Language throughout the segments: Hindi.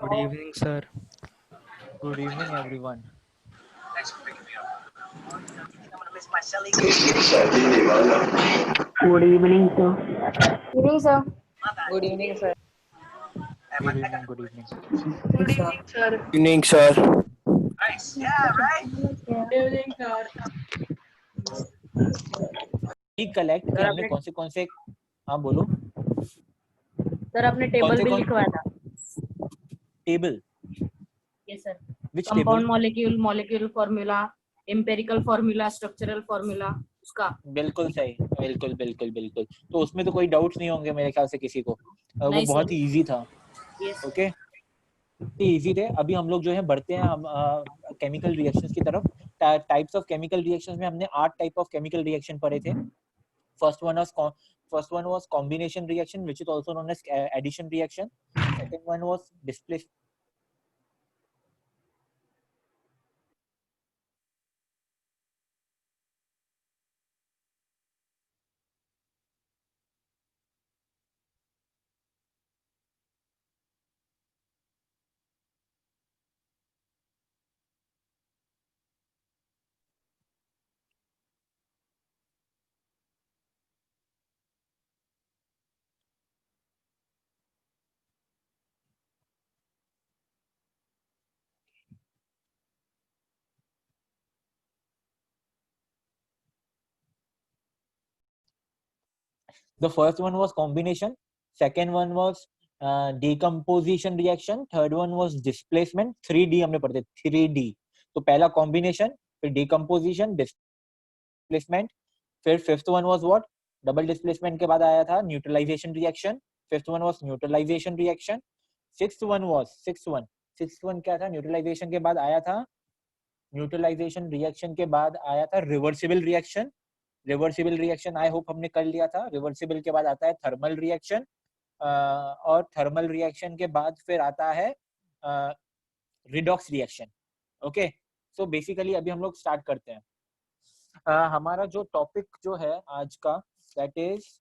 Good evening, sir. Good evening, everyone. Good evening, sir. Evening, sir. Good evening, sir. Good evening. Good evening. Good evening, sir. Evening, sir. Evening, sir. Collect कि सर हमने आपने कौन से हाँ बोलो सर आपने टेबल भी कौन लिखवाया था। Table yes sir. Which compound table molecule, molecule formula, empirical formula, structural formula, उसका। बिल्कुल सही बिल्कुल बिल्कुल बिल्कुल तो उसमें तो कोई डाउट्स नहीं होंगे मेरे ख्याल से किसी को वो नहीं बहुत सर। ही इजी था यस। ओके इजी थे अभी हम लोग जो है बढ़ते हैं हम केमिकल रिएक्शंस की तरफ टाइप्स ऑफ केमिकल रिएक्शंस में हमने 8 टाइप ऑफ केमिकल रिएक्शन पढ़े थे first one was combination reaction which is also known as addition reaction second one was displacement The first one was combination, second one was decomposition reaction, third one was displacement. 3D हमने पढ़ते 3D. तो पहला combination, फिर decomposition, displacement, फिर fifth one was what? Double displacement के बाद आया था neutralization reaction. Fifth one was neutralization reaction. Sixth one क्या था? Neutralization के बाद आया था न्यूट्रलाइजेशन रिएक्शन के बाद आया था reversible reaction. Reversible reaction I hope हमने कर लिया था. रिवर्सिबल के बाद आता है थर्मल रिएक्शन और थर्मल रिएक्शन के बाद फिर आता है redox reaction. Okay so basically अभी हम लोग स्टार्ट करते हैं. हमारा जो टॉपिक जो है आज का दैट इज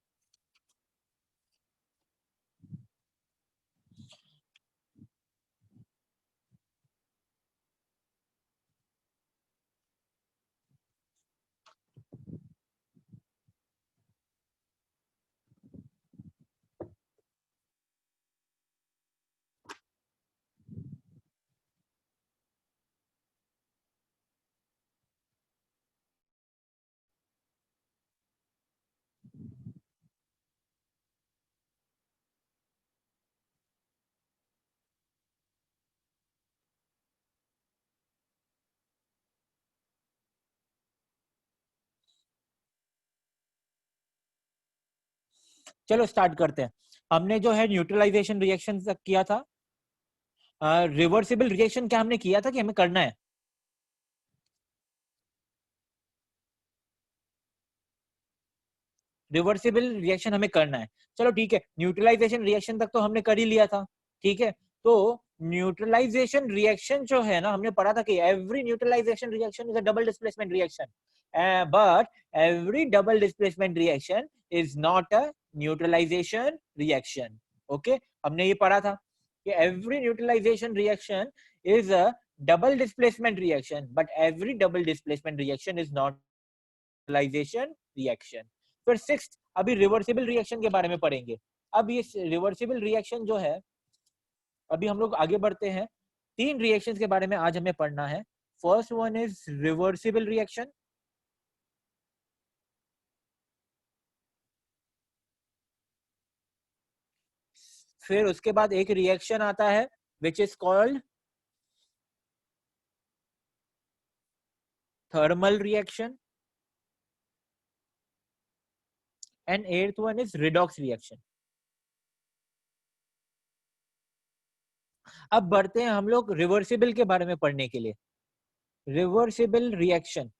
चलो स्टार्ट करते हैं. हमने जो है न्यूट्रलाइजेशन रिएक्शन तक किया था. रिवर्सिबल रिएक्शन क्या हमने किया था कि हमें करना है? रिवर्सिबल रिएक्शन हमें करना है. चलो ठीक है न्यूट्रलाइजेशन रिएक्शन तक तो हमने कर ही लिया था. ठीक है तो न्यूट्रलाइजेशन रिएक्शन जो है ना हमने पढ़ा था कि every neutralization reaction is a double displacement reaction but every double displacement reaction is not a neutralization reaction. Okay हमने ये पढ़ा था कि every neutralization reaction is a double displacement reaction but every double displacement reaction is not neutralization reaction. फिर सिक्स्थ अभी रिवर्सिबल रिएक्शन के बारे में पढ़ेंगे. अब ये रिवर्सिबल रिएक्शन जो है अभी हम लोग आगे बढ़ते हैं. 3 रिएक्शंस के बारे में आज हमें पढ़ना है. First one is reversible reaction. फिर उसके बाद एक रिएक्शन आता है which is called thermal reaction and eighth one is redox reaction. अब बढ़ते हैं हम लोग रिवर्सिबल के बारे में पढ़ने के लिए. Reversible reaction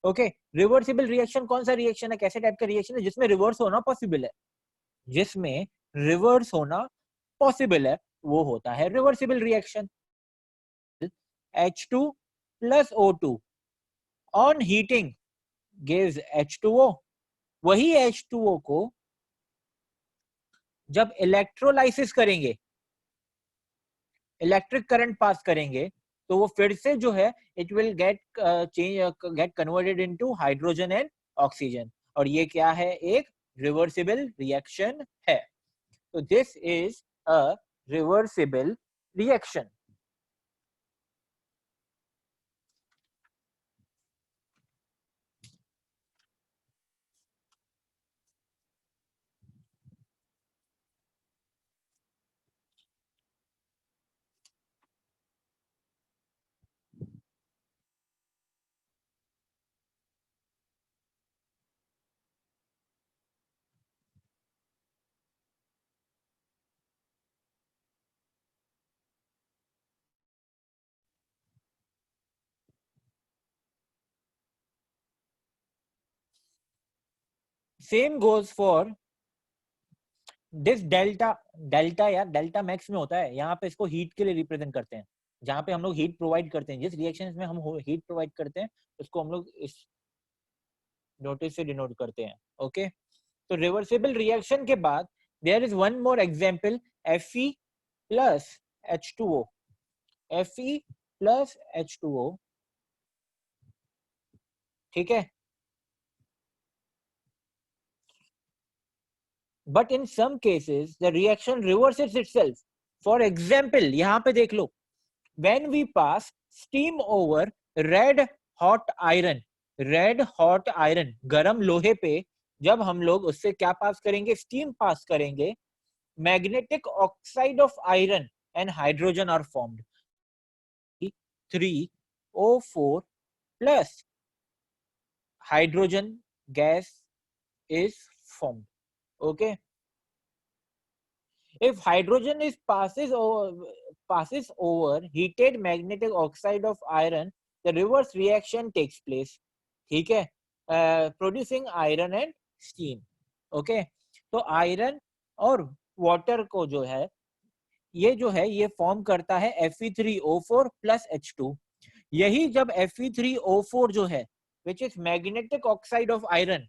okay reversible reaction कौन सा रिएक्शन है, कैसे टाइप का रिएक्शन है जिसमें रिवर्स होना पॉसिबल है. जिसमें रिवर्स होना पॉसिबल है वो होता है reversible reaction. H2 plus O2 on heating gives H2O. वही H2O को जब इलेक्ट्रोलाइसिस करेंगे, इलेक्ट्रिक करंट पास करेंगे, तो वो फिर से जो है it will get converted into hydrogen and oxygen, और ये क्या है, एक रिवर्सिबल रिएक्शन है. तो this is a reversible reaction. Same goes for this delta. Delta या डेल्टा मैक्स में होता है, यहाँ पे इसको हीट के लिए रिप्रेजेंट करते हैं, जहां पे हम लोग हीट प्रोवाइड करते हैं, जिस रिएक्शन में हम हीट प्रोवाइड करते हैं उसको हम लोग इस नोटिस से डिनोट करते हैं. ओके, तो रिवर्सिबल रिएक्शन के बाद there is one more example, Fe plus H2O. Fe plus H2O, ठीक है. But in some cases the reaction reverses itself. For example, यहाँ पे देख लो, when we pass steam over red hot iron, red hot iron, गरम लोहे पे जब हम लोग उससे क्या पास करेंगे, स्टीम पास करेंगे, magnetic oxide of iron and hydrogen are formed. 3O4 plus hydrogen gas is formed. Okay, if hydrogen is passes over heated magnetic oxide of iron, the reverse reaction takes place. ठीक है, producing iron and steam. Okay, तो आयरन और वाटर को जो है ये फॉर्म करता है Fe3O4 प्लस H2. यही जब Fe3O4 जो है which is magnetic oxide of iron,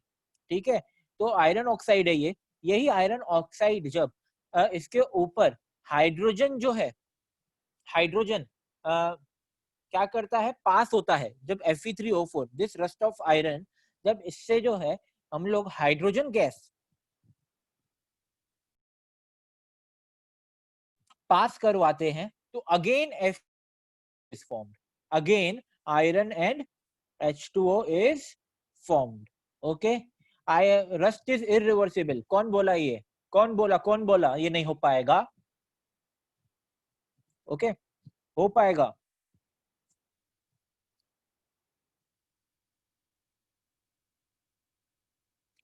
ठीक है, तो आयरन ऑक्साइड है ये, यही आयरन ऑक्साइड जब इसके ऊपर हाइड्रोजन जो है, हाइड्रोजन क्या करता है, पास होता है, जब Fe3O4 this rust of iron, जब इससे जो है हम लोग हाइड्रोजन गैस पास करवाते हैं, तो again F is formed, again iron and H2O is formed. Okay, rust is irreversible. कौन बोला ये, कौन बोला ये नहीं हो पाएगा. ओके, हो पाएगा.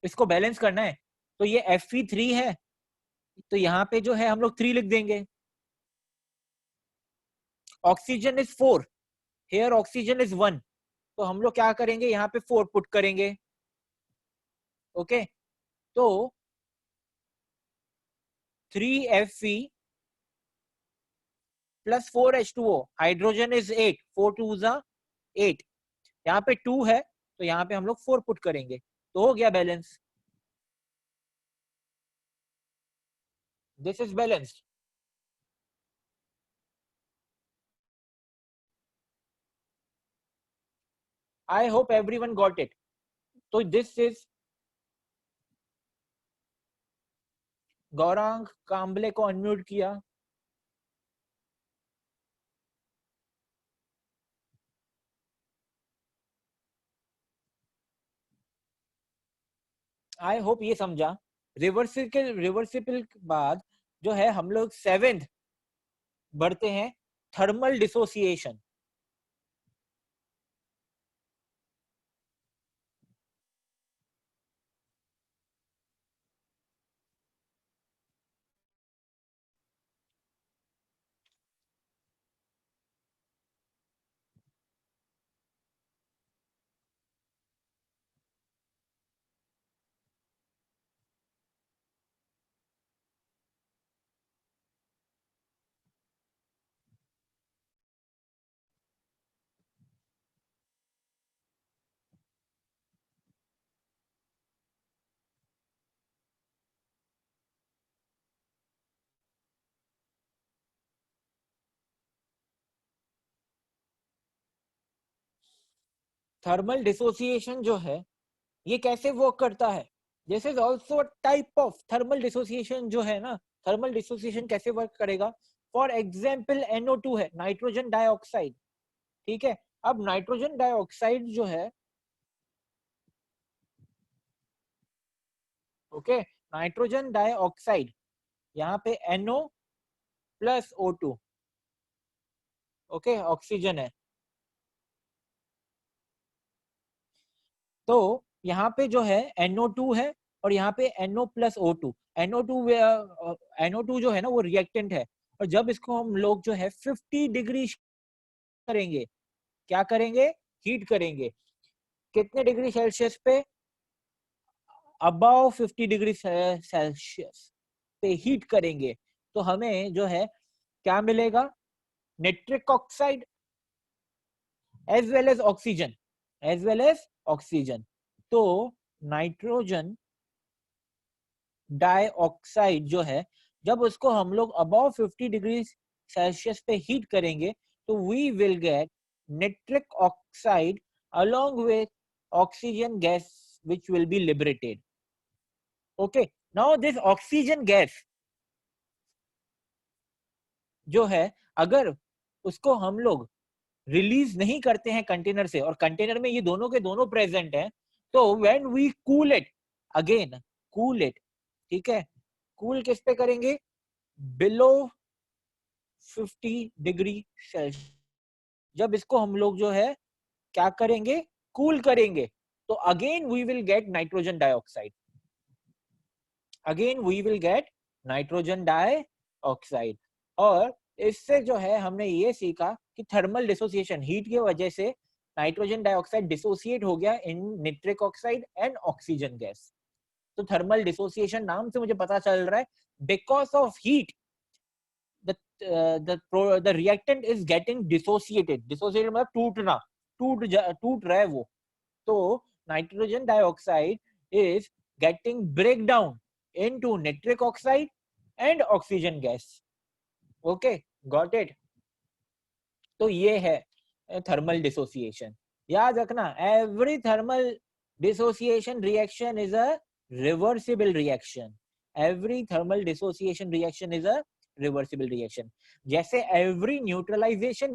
इसको बैलेंस करना है, तो ये Fe3 है, तो यहाँ पे जो है हम लोग 3 लिख देंगे. Oxygen is 4, here oxygen is 1, तो हम लोग क्या करेंगे, यहाँ पे 4 पुट करेंगे. ओके, तो 3Fe plus 4H2O, hydrogen is 8, 4 2 जा 8, यहाँ पे 2 है, तो यहाँ पे हम लोग 4 पुट करेंगे, तो हो गया balance. This is balanced. I hope everyone got it. तो this is गौरांग कांबले को अनम्यूट किया. आई होप ये समझा. रिवर्सिबल के बाद जो है हम लोग 7th बढ़ते हैं, थर्मल डिसोसिएशन. थर्मल डिसोसिएशन जो है ये कैसे वर्क करता है, this is also type of thermal dissociation जो है ना, थर्मल डिसोसिएशन कैसे वर्क करेगा, फॉर एग्जाम्पल NO2 है, नाइट्रोजन डाइऑक्साइड, ठीक है। अब नाइट्रोजन डाइऑक्साइड जो है, ओके, नाइट्रोजन डाइऑक्साइड यहाँ पे NO plus O2, okay, oxygen है। तो यहाँ पे जो है NO2 है और यहाँ पे NO प्लस O2, NO2 जो है ना वो रिएक्टेंट है, और जब इसको हम लोग जो है 50 डिग्री करेंगे, क्या करेंगे, हीट करेंगे, कितने डिग्री सेल्सियस पे, अबव 50 डिग्री सेल्सियस पे हीट करेंगे, तो हमें जो है क्या मिलेगा, nitric oxide as well as oxygen, as well as oxygen. तो नाइट्रोजन डाइऑक्साइड जो है, जब उसको हम लोग अबव 50 डिग्री सेल्सियस पे हीट करेंगे तो we will get nitric oxide along with oxygen gas which will be liberated. Okay, now this oxygen gas जो है, अगर उसको हम लोग रिलीज नहीं करते हैं कंटेनर से, और कंटेनर में ये दोनों के दोनों प्रेजेंट हैं, तो when we cool it, again cool it, ठीक है, कूल किस पे करेंगे, बिलो 50 डिग्री सेल्सियस। जब इसको हम लोग जो है क्या करेंगे, कूल करेंगे, तो again we will get nitrogen dioxide, again we will get nitrogen dioxide. और इससे जो है हमने ये सीखा कि थर्मल डिसोसिएशन, हीट की वजह से नाइट्रोजन डाइऑक्साइड डिसोसिएट हो गया इन nitric oxide and oxygen gas. तो थर्मल डिसोसिएशन नाम से मुझे पता चल रहा है, because of heat the reactant is getting dissociated, dissociated मतलब टूटना, टूट रहा है वो, तो nitrogen dioxide is getting break down into nitric oxide and oxygen gas. Okay, got it? तो ये है थर्मल डिसोसिएशन। याद रखना, every thermal dissociation reaction is a reversible reaction. Every thermal dissociation reaction is a reversible reaction. जैसे every neutralization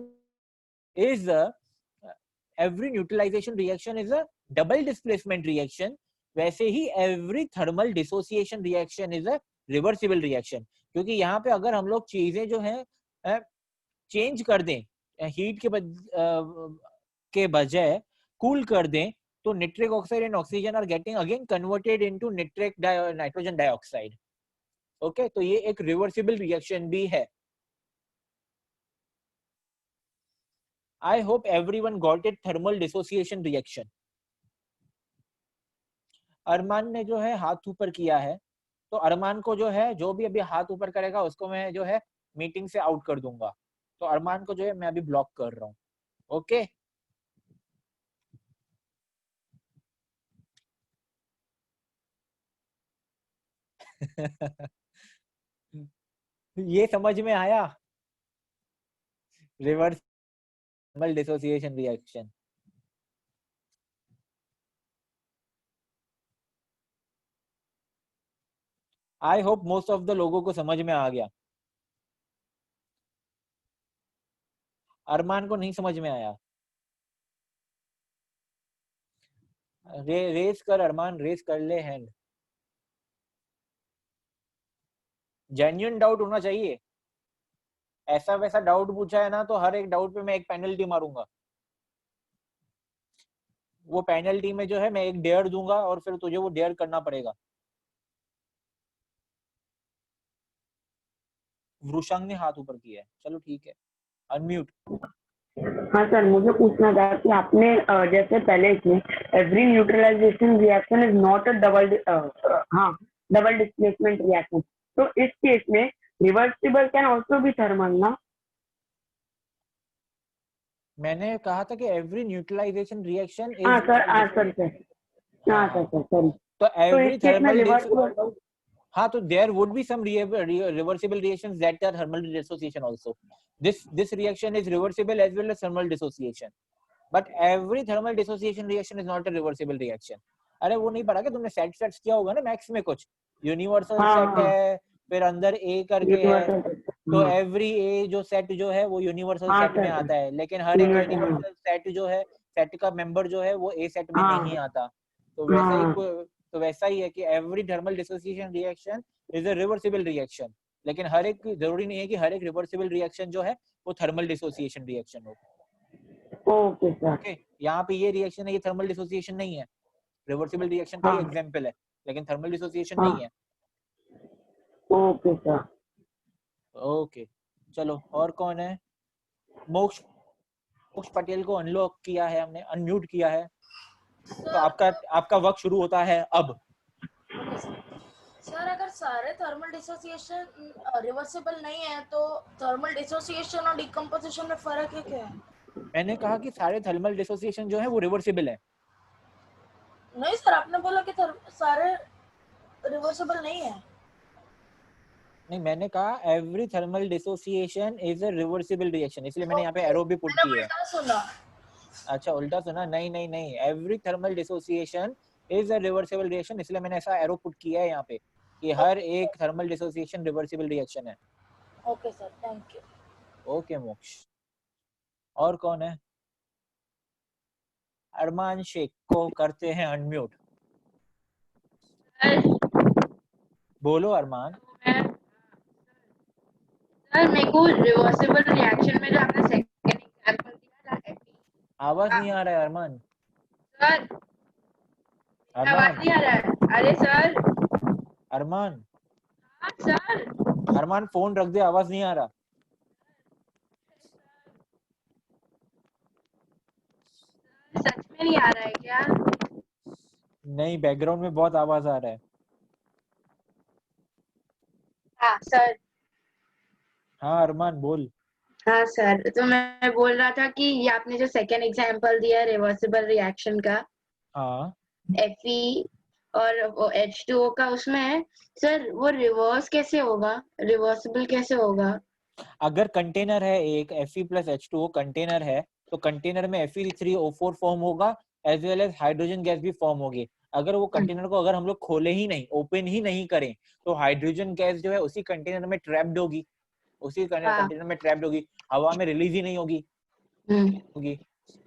reaction is a double displacement reaction, वैसे ही every thermal dissociation reaction is a reversible reaction। क्योंकि यहाँ पे अगर हम लोग चीजें जो है चेंज कर दें, हीट के बजाय कूल कर दें, तो nitric oxide and oxygen are getting again converted into nitrogen dioxide. Okay, तो ये एक रिवर्सिबल रिएक्शन भी है। I hope everyone got it, thermal dissociation reaction. Arman ने जो है हाथ ऊपर किया है, तो अरमान को जो है, जो भी अभी हाथ ऊपर करेगा उसको मैं जो है मीटिंग से आउट कर दूंगा। तो अरमान को जो है मैं अभी ब्लॉक कर रहा हूँ। ओके, ये समझ में आया, reversible dissociation reaction. I hope most of the लोगों को समझ में आ गया। अरमान को नहीं समझ में आया, रेस कर अरमान, रेस कर ले हैंड। जेन्युइन डाउट होना चाहिए, ऐसा वैसा डाउट पूछा है ना तो हर एक डाउट पे मैं एक पेनल्टी मारूंगा। वो पेनल्टी में जो है मैं एक डेयर दूंगा और फिर तुझे वो डेयर करना पड़ेगा। वृषांग ने हाथ ऊपर किया है, चलो ठीक है, अनम्यूट। हाँ सर, मुझे पूछना था कि आपने जैसे पहले इसमें every neutralization reaction is not a double displacement reaction, तो इस केस में reversible can also be thermal ना? मैंने कहा था कि एवरी न्यूट्रलाइजेशन रिएक्शन इज हाँ सर, सॉरी। तो एवरी इस केस में थर्मल, रिवर्सिबल, हाँ, तो there would be some reversible reactions that are thermal dissociation also. This reaction is reversible as well as thermal dissociation. but every thermal dissociation reaction is not a reversible reaction. अरे वो नहीं पढ़ा क्या तुमने? सेट्स किया होगा ना मैथ्स में कुछ, यूनिवर्सल हाँ, सेट हाँ। है, फिर अंदर ए करके है, यूनिवर्सल तो एवरी ए जो सेट जो है वो यूनिवर्सल हाँ सेट में सर, आता है, लेकिन हर एक यूनिवर्सल, यूनिवर्सल सेट जो है, सेट का मेंबर जो है वो ए सेट में हाँ। नहीं आता। तो वैसा ही हाँ। तो वैसा ही है कि every thermal dissociation reaction is a reversible reaction, लेकिन हर एक जरूरी नहीं है कि हर एक रिवर्सिबल रिएक्शन जो है वो थर्मल डिसोसिएशन रिएक्शन हो। Okay sir. ओके, यहाँ पे ये रिएक्शन है, ये थर्मल डिसोसिएशन नहीं है, रिवर्सिबल रिएक्शन का ही हाँ। एग्जांपल है, लेकिन थर्मल डिसोसिएशन हाँ। नहीं है। Okay sir. ओके, चलो और कौन है? मोक्ष मोक्ष पटेल को अनलॉक किया है हमने, अनम्यूट किया है, तो आपका वक्त शुरू होता है अब। सर अगर सारे थर्मल डिसोसिएशन रिवर्सिबल नहीं है तो थर्मल डिसोसिएशन और डिकम्पोजिशन में फर्क है क्या? मैंने कहा कि सारे थर्मल डिसोसिएशन जो है वो रिवर्सिबल है। नहीं सर, आपने बोला कि सारे रिवर्सिबल नहीं है। नहीं, मैंने कहा every thermal dissociation is a reversible reaction, इसलिए मैंने यहाँ पे एरो भी पुट की है। उल्टा सुना। अच्छा, उल्टा सुना? नहीं नहीं नहीं, every thermal dissociation is a reversible reaction, इसलिए मैंने ऐसा एरो पुट किया है यहाँ पे कि हर एक थर्मल डिसोसिएशन रिवर्सिबल रिएक्शन है। Okay sir, thank you. Okay मोक्ष, और कौन है? अरमान शेख को करते हैं अनम्यूट। बोलो अरमान। सर मेरे को रिवर्सिबल रिएक्शन में जो आपने सेकंड एग्जांपल दिया था आवाज नहीं आ रहा है अरमान। सर आवाज अरमान, नहीं आ रहा है। अरे सर। अरमान, हाँ सर। अरमान फोन रख दे, आवाज नहीं आ रहा। सच में नहीं आ रहा है क्या? नहीं, बैकग्राउंड में बहुत आवाज आ रहा है। हाँ सर। हाँ अरमान बोल। हाँ सर, तो मैं बोल रहा था कि ये आपने जो सेकंड एग्जांपल दिया रिवर्सिबल रिएक्शन का, हाँ, Fe और वो H2O का, उसमें सर वो रिवर्स कैसे होगा, रिवर्सिबल कैसे होगा? अगर कंटेनर है एक Fe+H2O कंटेनर है, तो कंटेनर में Fe3O4 फॉर्म होगा, as well as hydrogen gas भी फॉर्म होगी। अगर वो कंटेनर को अगर हम लोग खोले ही नहीं, ओपन ही नहीं करें, तो हाइड्रोजन गैस जो है उसी कंटेनर में ट्रैप्ड होगी, उसी कंटेनर में ट्रैप्ड होगी, हवा में रिलीज ही नहीं होगी।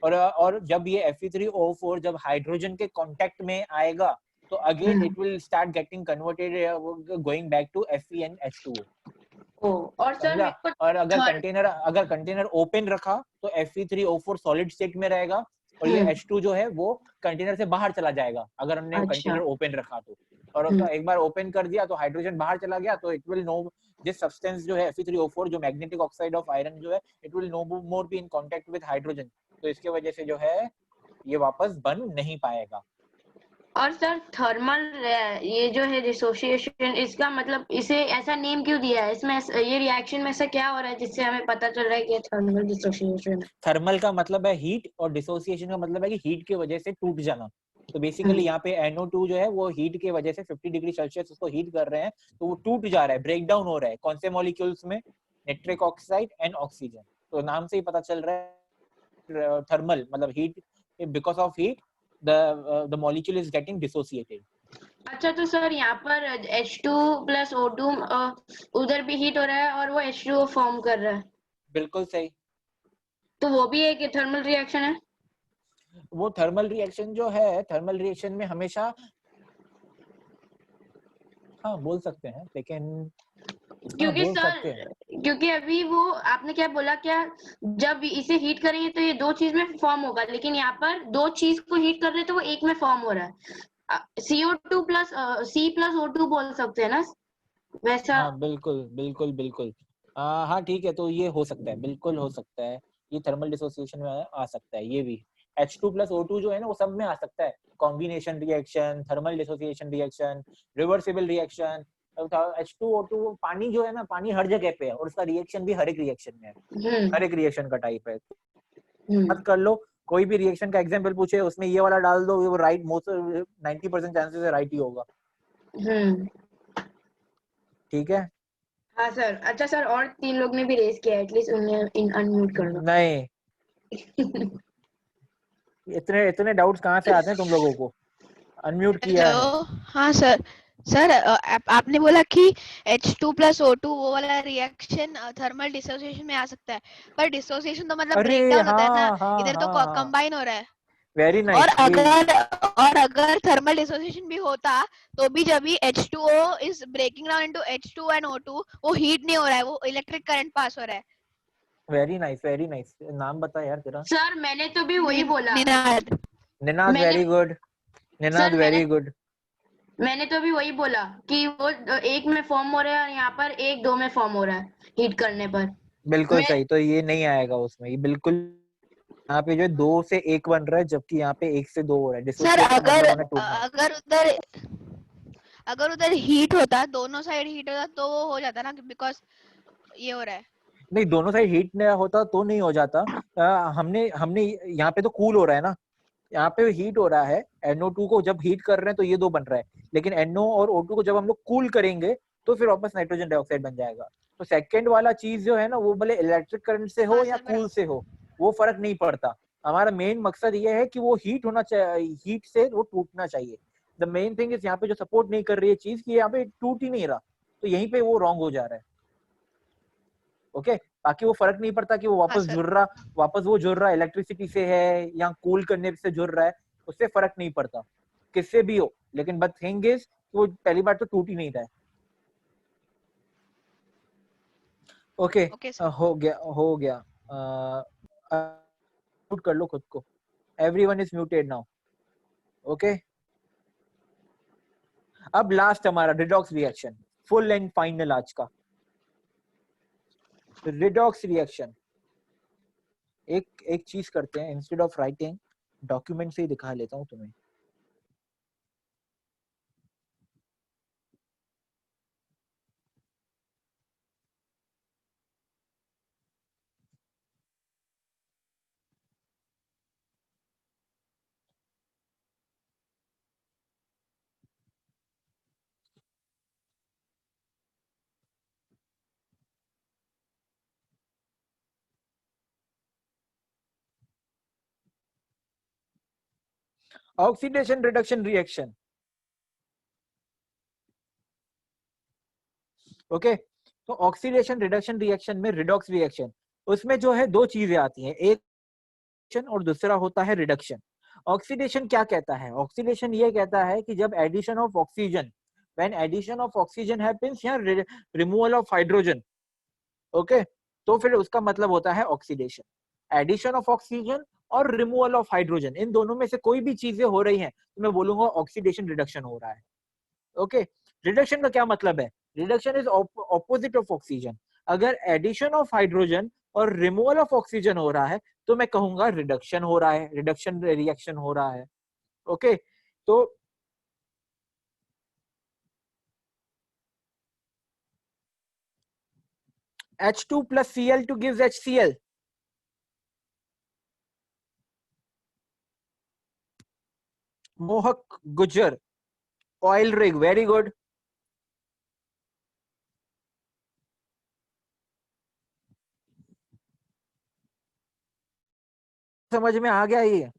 और जब ये Fe3O4 जब हाइड्रोजन के कांटेक्ट में आएगा, तो again it will start getting converted, going back to FeNH2O। और सर समझा? मेरे को और अगर कंटेनर ओपन रखा तो Fe3O4 सॉलिड स्टेट में रहेगा, और ये H2 जो है वो कंटेनर से बाहर चला जाएगा अगर हमने कंटेनर ओपन रखा तो। और एक बार ओपन कर दिया तो हाइड्रोजन बाहर चला गया, तो it will no this substance जो है Fe3O4 जो मैग्नेटिक ऑक्साइड ऑफ आयरन जो है, it will no more be in contact with hydrogen, तो इसके वजह से जो है ये वापस बन नहीं पाएगा। और सर थर्मल ये जो है डिसोसिएशन, इसका मतलब इसे ऐसा नेम क्यों दिया है? इसमें ये रिएक्शन में ऐसा क्या हो रहा है जिससे हमें पता चल रहा है कि थर्मल डिसोसिएशन है? थर्मल का मतलब है हीट, और डिसोसिएशन का मतलब है कि हीट की वजह से टूट जाना। तो बेसिकली यहाँ पे NO2 जो है वो हीट के वजह से 50 डिग्री सेल्सियस उसको हीट कर रहे हैं, तो वो टूट जा रहा है, ब्रेक डाउन हो रहा है। कौन से मॉलिक्यूल्स में? Nitric oxide and oxygen. तो नाम से ही पता चल रहा है थर्मल मतलब heat, because of heat the molecule is getting dissociated. अच्छा, तो सर यहाँ पर H2+O2 उधर भी हीट हो रहा है और वो H2O फॉर्म कर रहा है, बिल्कुल सही। तो वो भी एक थर्मल रिएक्शन है? वो थर्मल रिएक्शन जो है, थर्मल रिएक्शन में हमेशा हाँ बोल सकते हैं, लेकिन क्योंकि बोल सर सकते हैं। क्योंकि अभी वो आपने क्या बोला, क्या जब इसे हीट करेंगे तो ये दो चीज में फॉर्म होगा, लेकिन यहाँ पर दो चीज को हीट कर रहे हैं तो वो एक में फॉर्म हो रहा है। CO2 प्लस C+O2 बोल सकते हैं ना वैसा? हाँ बिल्कुल बिल्कुल बिल्कुल। हाँ ठीक है, तो ये हो सकता है, बिल्कुल हो सकता है, ये थर्मल डिसोसिएशन में आ सकता है। ये भी H2+O2 जो है ना वो सब में आ सकता है, combination reaction, thermal dissociation reaction, reversible reaction. H2O2 पानी जो है ना, पानी हर जगह पे है, और उसका रिएक्शन भी हर एक रिएक्शन में है, हर एक रिएक्शन का टाइप है। मत कर लो, कोई भी रिएक्शन का एग्जांपल पूछे उसमें ये वाला डाल दो, वो राइट, मोस्ट 90% चांसेस है राइट ही होगा। ठीक है। हाँ सर। अच्छा सर, और 3 लोग ने भी रेस किया, एटलीस्ट उन्हें अनम्यूट कर दो। नहीं, इतने इतने डाउट्स कहाँ से आते हैं तुम लोगों को? अनम्यूट किया है। हेलो, हाँ सर। सर आपने बोला कि H2 प्लस O2 वो वाला रिएक्शन थर्मल डिसोसिएशन में आ सकता है, पर डिसोसिएशन तो मतलब अरे ब्रेकडाउन होता है ना, हाँ हाँ इधर तो हाँ हाँ, कंबाइन हो रहा है। वेरी और नाइस। ये अगर थर्मल डिसोसिएशन भी होता तो भी जब भी H2O is breaking down into H2 and O2, वो हीट नहीं हो रहा है, वो इलेक्ट्रिक करंट पास हो रहा है। Very nice, very nice. नाम बता यार तेरा। सर मैंने तो भी वही बोला। निनाद। निनाद, मैंने very good. Ninad, sir very good. मैंने तो भी वही बोला कि वो एक में फॉर्म हो रहा है और यहाँ पर एक दो में फॉर्म हो रहा है हीट करने पर। बिल्कुल मैं सही, तो ये नहीं आएगा उसमें, ये बिल्कुल। यहाँ पे जो 2 से 1 बन रहा है, जबकि यहाँ पे 1 से 2 हो रहा है। सर डिसोसिएट का मतलब होना टूटना। अगर उधर हीट होता, दोनों साइड हीट होता तो वो हो जाता ना, बिकॉज ये हो रहा है। नहीं, दोनों साइड हीट नहीं होता तो नहीं हो जाता। हमने हमने यहाँ पे तो कूल हो रहा है ना, यहाँ पे हीट हो रहा है। NO2 को जब हीट कर रहे हैं तो ये 2 बन रहा है, लेकिन NO और O2 को जब हम लोग कूल करेंगे तो फिर वापस नाइट्रोजन डाइऑक्साइड बन जाएगा। तो सेकंड वाला चीज जो है ना, वो भले इलेक्ट्रिक करंट से हो हाँ या सर, कूल से हो, वो फर्क नहीं पड़ता। हमारा मेन मकसद ये है कि वो हीट होना चाहिए, हीट से वो टूटना चाहिए। द मेन थिंग इज यहाँ पे जो सपोर्ट नहीं कर रही है चीज की, यहाँ पे टूट ही नहीं रहा, तो यहीं पे वो रॉन्ग हो जा रहा है। ओके, बाकी वो फर्क नहीं पड़ता कि वो हाँ सर। वापस वो जुड़ रहा है इलेक्ट्रिसिटी से है या कूल करने से जुड़ रहा है, उससे फर्क नहीं पड़ता किससे भी हो। लेकिन बट थिंग इज वो पहली बार तो टूट ही नहीं रहा है। Okay, okay sir. हो गया। म्यूट कर लो खुद को। Everyone is muted now. Okay, अब लास्ट हमारा redox reaction, full and final आज का रिडॉक्स रिएक्शन। एक चीज करते हैं, इंस्टेड ऑफ राइटिंग डॉक्यूमेंट से ही दिखा लेता हूं तुम्हें। Oxidation reduction reaction. ओके, तो ऑक्सीडेशन रिडक्शन रिएक्शन में रिडॉक्स रिएक्शन, उसमें जो है 2 चीजें आती हैं, एक ऑक्सीडेशन और दूसरा होता है रिडक्शन। ऑक्सीडेशन क्या कहता है? ऑक्सीडेशन ये कहता है कि जब addition of oxygen, when addition of oxygen happens या रिमूवल ऑफ हाइड्रोजन, ओके, तो फिर उसका मतलब होता है ऑक्सीडेशन। एडिशन ऑफ ऑक्सीजन और रिमूवल ऑफ हाइड्रोजन, इन दोनों में से कोई भी चीजें हो रही हैं तो मैं बोलूंगा ऑक्सीडेशन रिडक्शन हो रहा है। ओके, रिडक्शन का क्या मतलब है? Reduction is opposite of oxygen. अगर एडिशन ऑफ हाइड्रोजन और रिमूवल ऑफ ऑक्सीजन हो रहा है तो मैं कहूंगा रिडक्शन हो रहा है, रिडक्शन रिएक्शन हो रहा है। ओके, तो H2 plus Cl2 gives HCl. मोहक गुजर, ऑयल रिग, वेरी गुड। समझ में आ गया ये?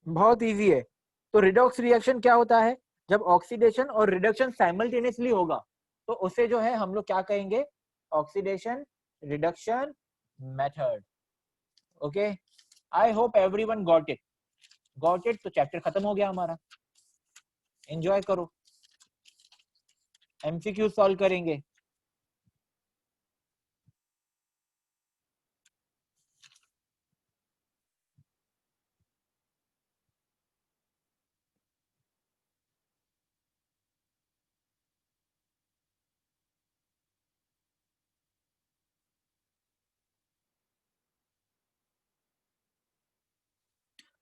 बहुत इजी है। तो रिडॉक्स रिएक्शन क्या होता है? जब ऑक्सीडेशन और रिडक्शन साइमल्टेनियसली होगा तो उसे जो है हम लोग क्या कहेंगे? Oxidation reduction method. Okay, I hope everyone got it. Got it, तो चैप्टर खत्म हो गया हमारा। एंजॉय करो, एमसीक्यू सॉल्व करेंगे।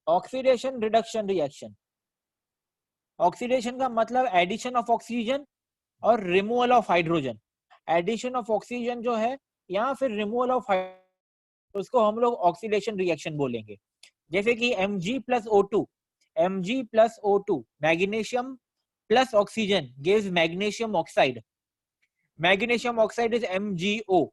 ऑक्सीडेशन रिडक्शन रिएक्शन, ऑक्सीडेशन का मतलब एडिशन ऑफ ऑक्सीजन और removal of hydrogen. Addition of oxygen जो है या फिर रिमूवल ऑफ हाइड्रोजन, उसको हम लोग ऑक्सीडेशन रिएक्शन बोलेंगे। जैसे कि Mg+O2, Mg+O2, magnesium plus oxygen gives magnesium oxide. Magnesium oxide is MgO।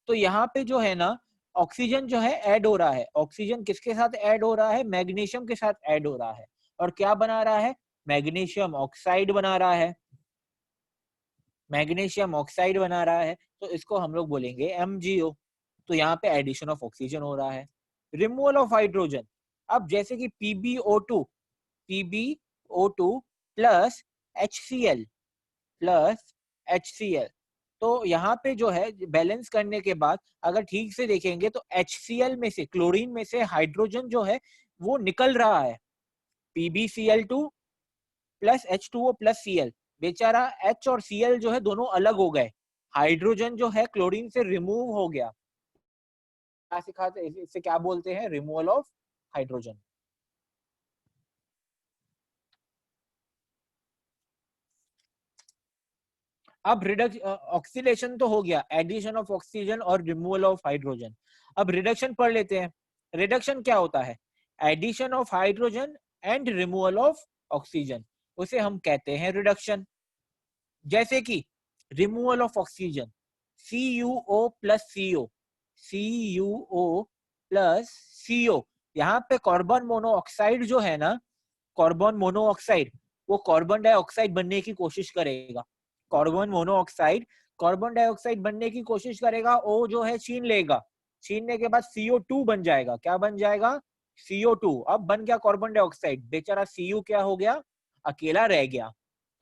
तो यहाँ पे जो है ना, ऑक्सीजन जो है ऐड हो रहा है, ऑक्सीजन किसके साथ ऐड हो रहा है, मैग्नीशियम के साथ ऐड हो रहा है, और क्या बना रहा है, मैग्नीशियम ऑक्साइड बना रहा है, मैग्नीशियम ऑक्साइड बना रहा है, तो इसको हम लोग बोलेंगे MgO। तो यहाँ पे एडिशन ऑफ ऑक्सीजन हो रहा है। रिमूवल ऑफ हाइड्रोजन, अब जैसे कि PbO2 प्लस HCl, तो यहाँ पे जो है बैलेंस करने के बाद अगर ठीक से देखेंगे तो HCl में से, क्लोरीन में से हाइड्रोजन जो है वो निकल रहा है, PbCl2 plus H2O plus Cl, बेचारा H और Cl जो है दोनों अलग हो गए, हाइड्रोजन जो है क्लोरीन से रिमूव हो गया। क्या सिखाते, इससे क्या बोलते हैं, रिमूवल ऑफ हाइड्रोजन। अब ऑक्सीडेशन तो हो गया, एडिशन ऑफ ऑक्सीजन और रिमूवल ऑफ हाइड्रोजन। अब रिडक्शन पढ़ लेते हैं। रिडक्शन क्या होता है, addition of hydrogen and removal of oxygen, उसे हम कहते हैं रिडक्शन। जैसे कि removal of oxygen, CuO plus CO, CuO plus CO, यहाँ पे कार्बन मोनोऑक्साइड जो है ना, कार्बन मोनोऑक्साइड वो कार्बन डाइऑक्साइड बनने की कोशिश करेगा, कार्बन मोनोऑक्साइड कार्बन डाइऑक्साइड बनने की कोशिश करेगा, O जो है छीन लेगा, छीनने के बाद CO2 बन जाएगा, क्या बन जाएगा, CO2। अब बन गया कार्बन डाइऑक्साइड, बेचारा Cu क्या हो गया, अकेला रह गया,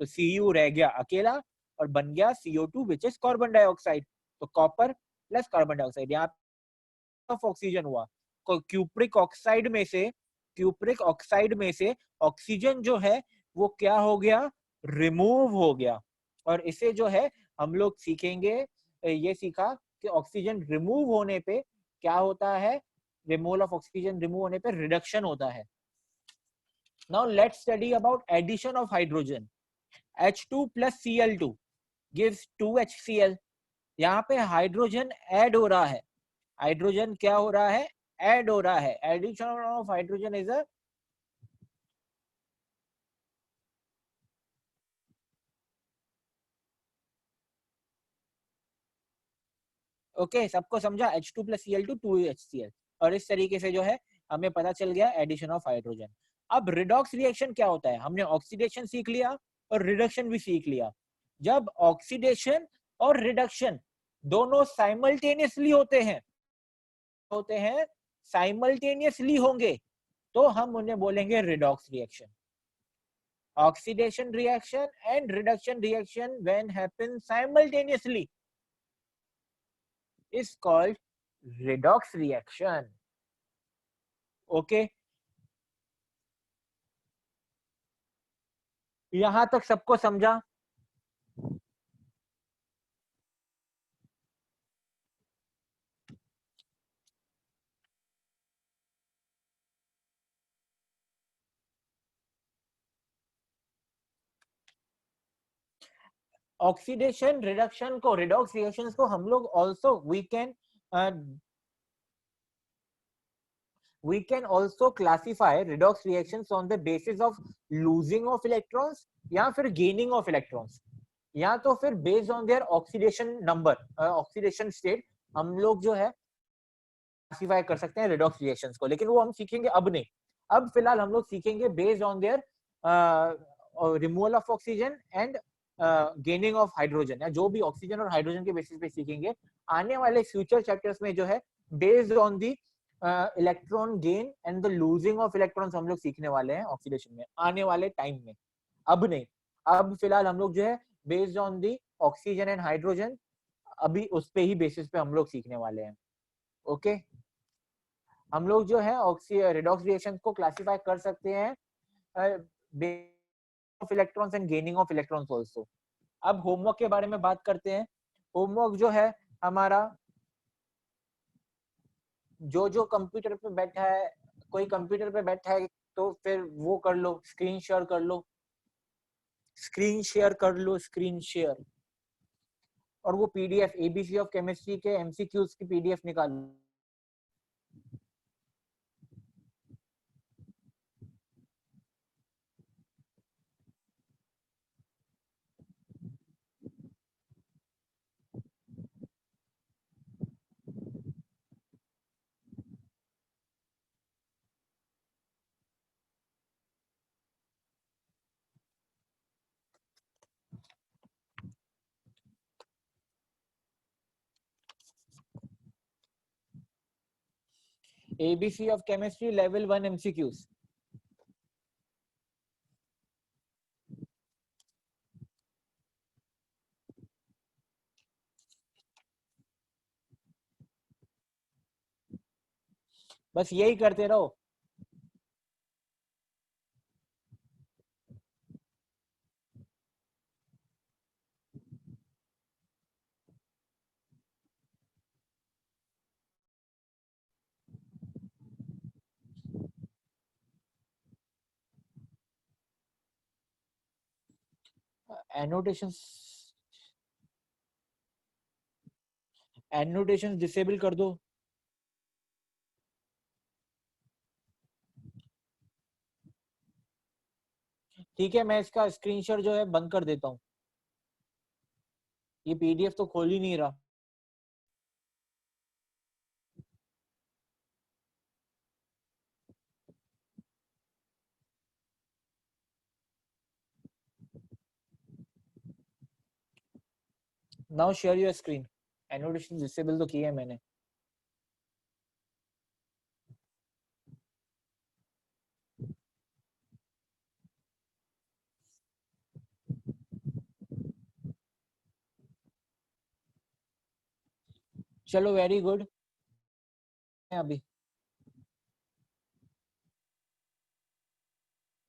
तो Cu रह गया अकेला और बन गया CO2 which is carbon dioxide. तो कॉपर प्लस कार्बन डाइऑक्साइड, यहाँ ऑफ ऑक्सीजन हुआ, क्यूप्रिक ऑक्साइड में से, क्यूप्रिक ऑक्साइड में से ऑक्सीजन जो है वो क्या हो गया, रिमूव हो गया। और इसे जो है हम लोग सीखेंगे, ये सीखा कि ऑक्सीजन रिमूव होने पे क्या होता है, रिमूवल ऑफ ऑक्सीजन रिमूव होने पे रिडक्शन होता है। Now let's study about addition of hydrogen. H2 plus Cl2 gives 2HCl, यहाँ पे हाइड्रोजन ऐड हो रहा है, हाइड्रोजन क्या हो रहा है, ऐड हो रहा है, addition of hydrogen is a okay, सबको समझा, H2 प्लस Cl2 2HCl, और इस तरीके से जो है हमें पता चल गया एडिशन ऑफ हाइड्रोजन। अब रिडॉक्स रिएक्शन क्या होता है, हमने ऑक्सीडेशन सीख लिया और रिडक्शन भी सीख लिया। जब ऑक्सीडेशन और रिडक्शन दोनों साइमल्टेनियसली होते हैं साइमल्टेनियसली होंगे तो हम उन्हें बोलेंगे redox reaction. Oxidation reaction and reduction reaction when happen simultaneously is called redox reaction. Okay, यहां तक सबको समझा? ऑक्सीडेशन रिडक्शन को, रिडॉक्स रिएक्शंस को हम लोग also we can also classify redox reactions on the basis of losing of electrons या फिर gaining of electrons, या तो फिर based on their oxidation number, oxidation state हम लोग जो है क्लासिफाई कर सकते हैं रिडॉक्स रिएक्शंस को, लेकिन वो हम सीखेंगे अब नहीं। अब फिलहाल हम लोग सीखेंगे based on their removal of oxygen and gaining of hydrogen, या जो भी ऑक्सीजन और हाइड्रोजन के बेसिस पे सीखेंगे। आने वाले फ्यूचर चैप्टर्स में जो है based on the electron gain and the losing of electrons हम लोग सीखने वाले हैं ऑक्सीडेशन में आने वाले टाइम में, अब नहीं। अब फिलहाल हम लोग जो है based on the oxygen and hydrogen अभी उस पे ही बेसिस पे हम लोग सीखने वाले हैं। ओके, हम लोग जो है रिडॉक्स रिएक्शन को क्लासिफाई कर सकते हैं of electrons and gaining of electrons also. अब होमवर्क के बारे में बात करते हैं। होमवर्क जो है हमारा, जो कंप्यूटर पे बैठा है, कोई कंप्यूटर पे बैठा है तो फिर वो कर लो, स्क्रीन शेयर कर लो, स्क्रीन शेयर, और वो पीडीएफ एबीसी ऑफ केमिस्ट्री के एमसीक्यूज की पीडीएफ निकालो। ABC of chemistry level 1 MCQs. बस यही करते रहो. एनोटेशंस डिसेबल कर दो. ठीक है, मैं इसका स्क्रीनशॉट जो है बंद कर देता हूँ. ये पीडीएफ तो खोल ही नहीं रहा. Now share your screen. Annotation disable तो किया है मैंने. चलो वेरी गुड. अभी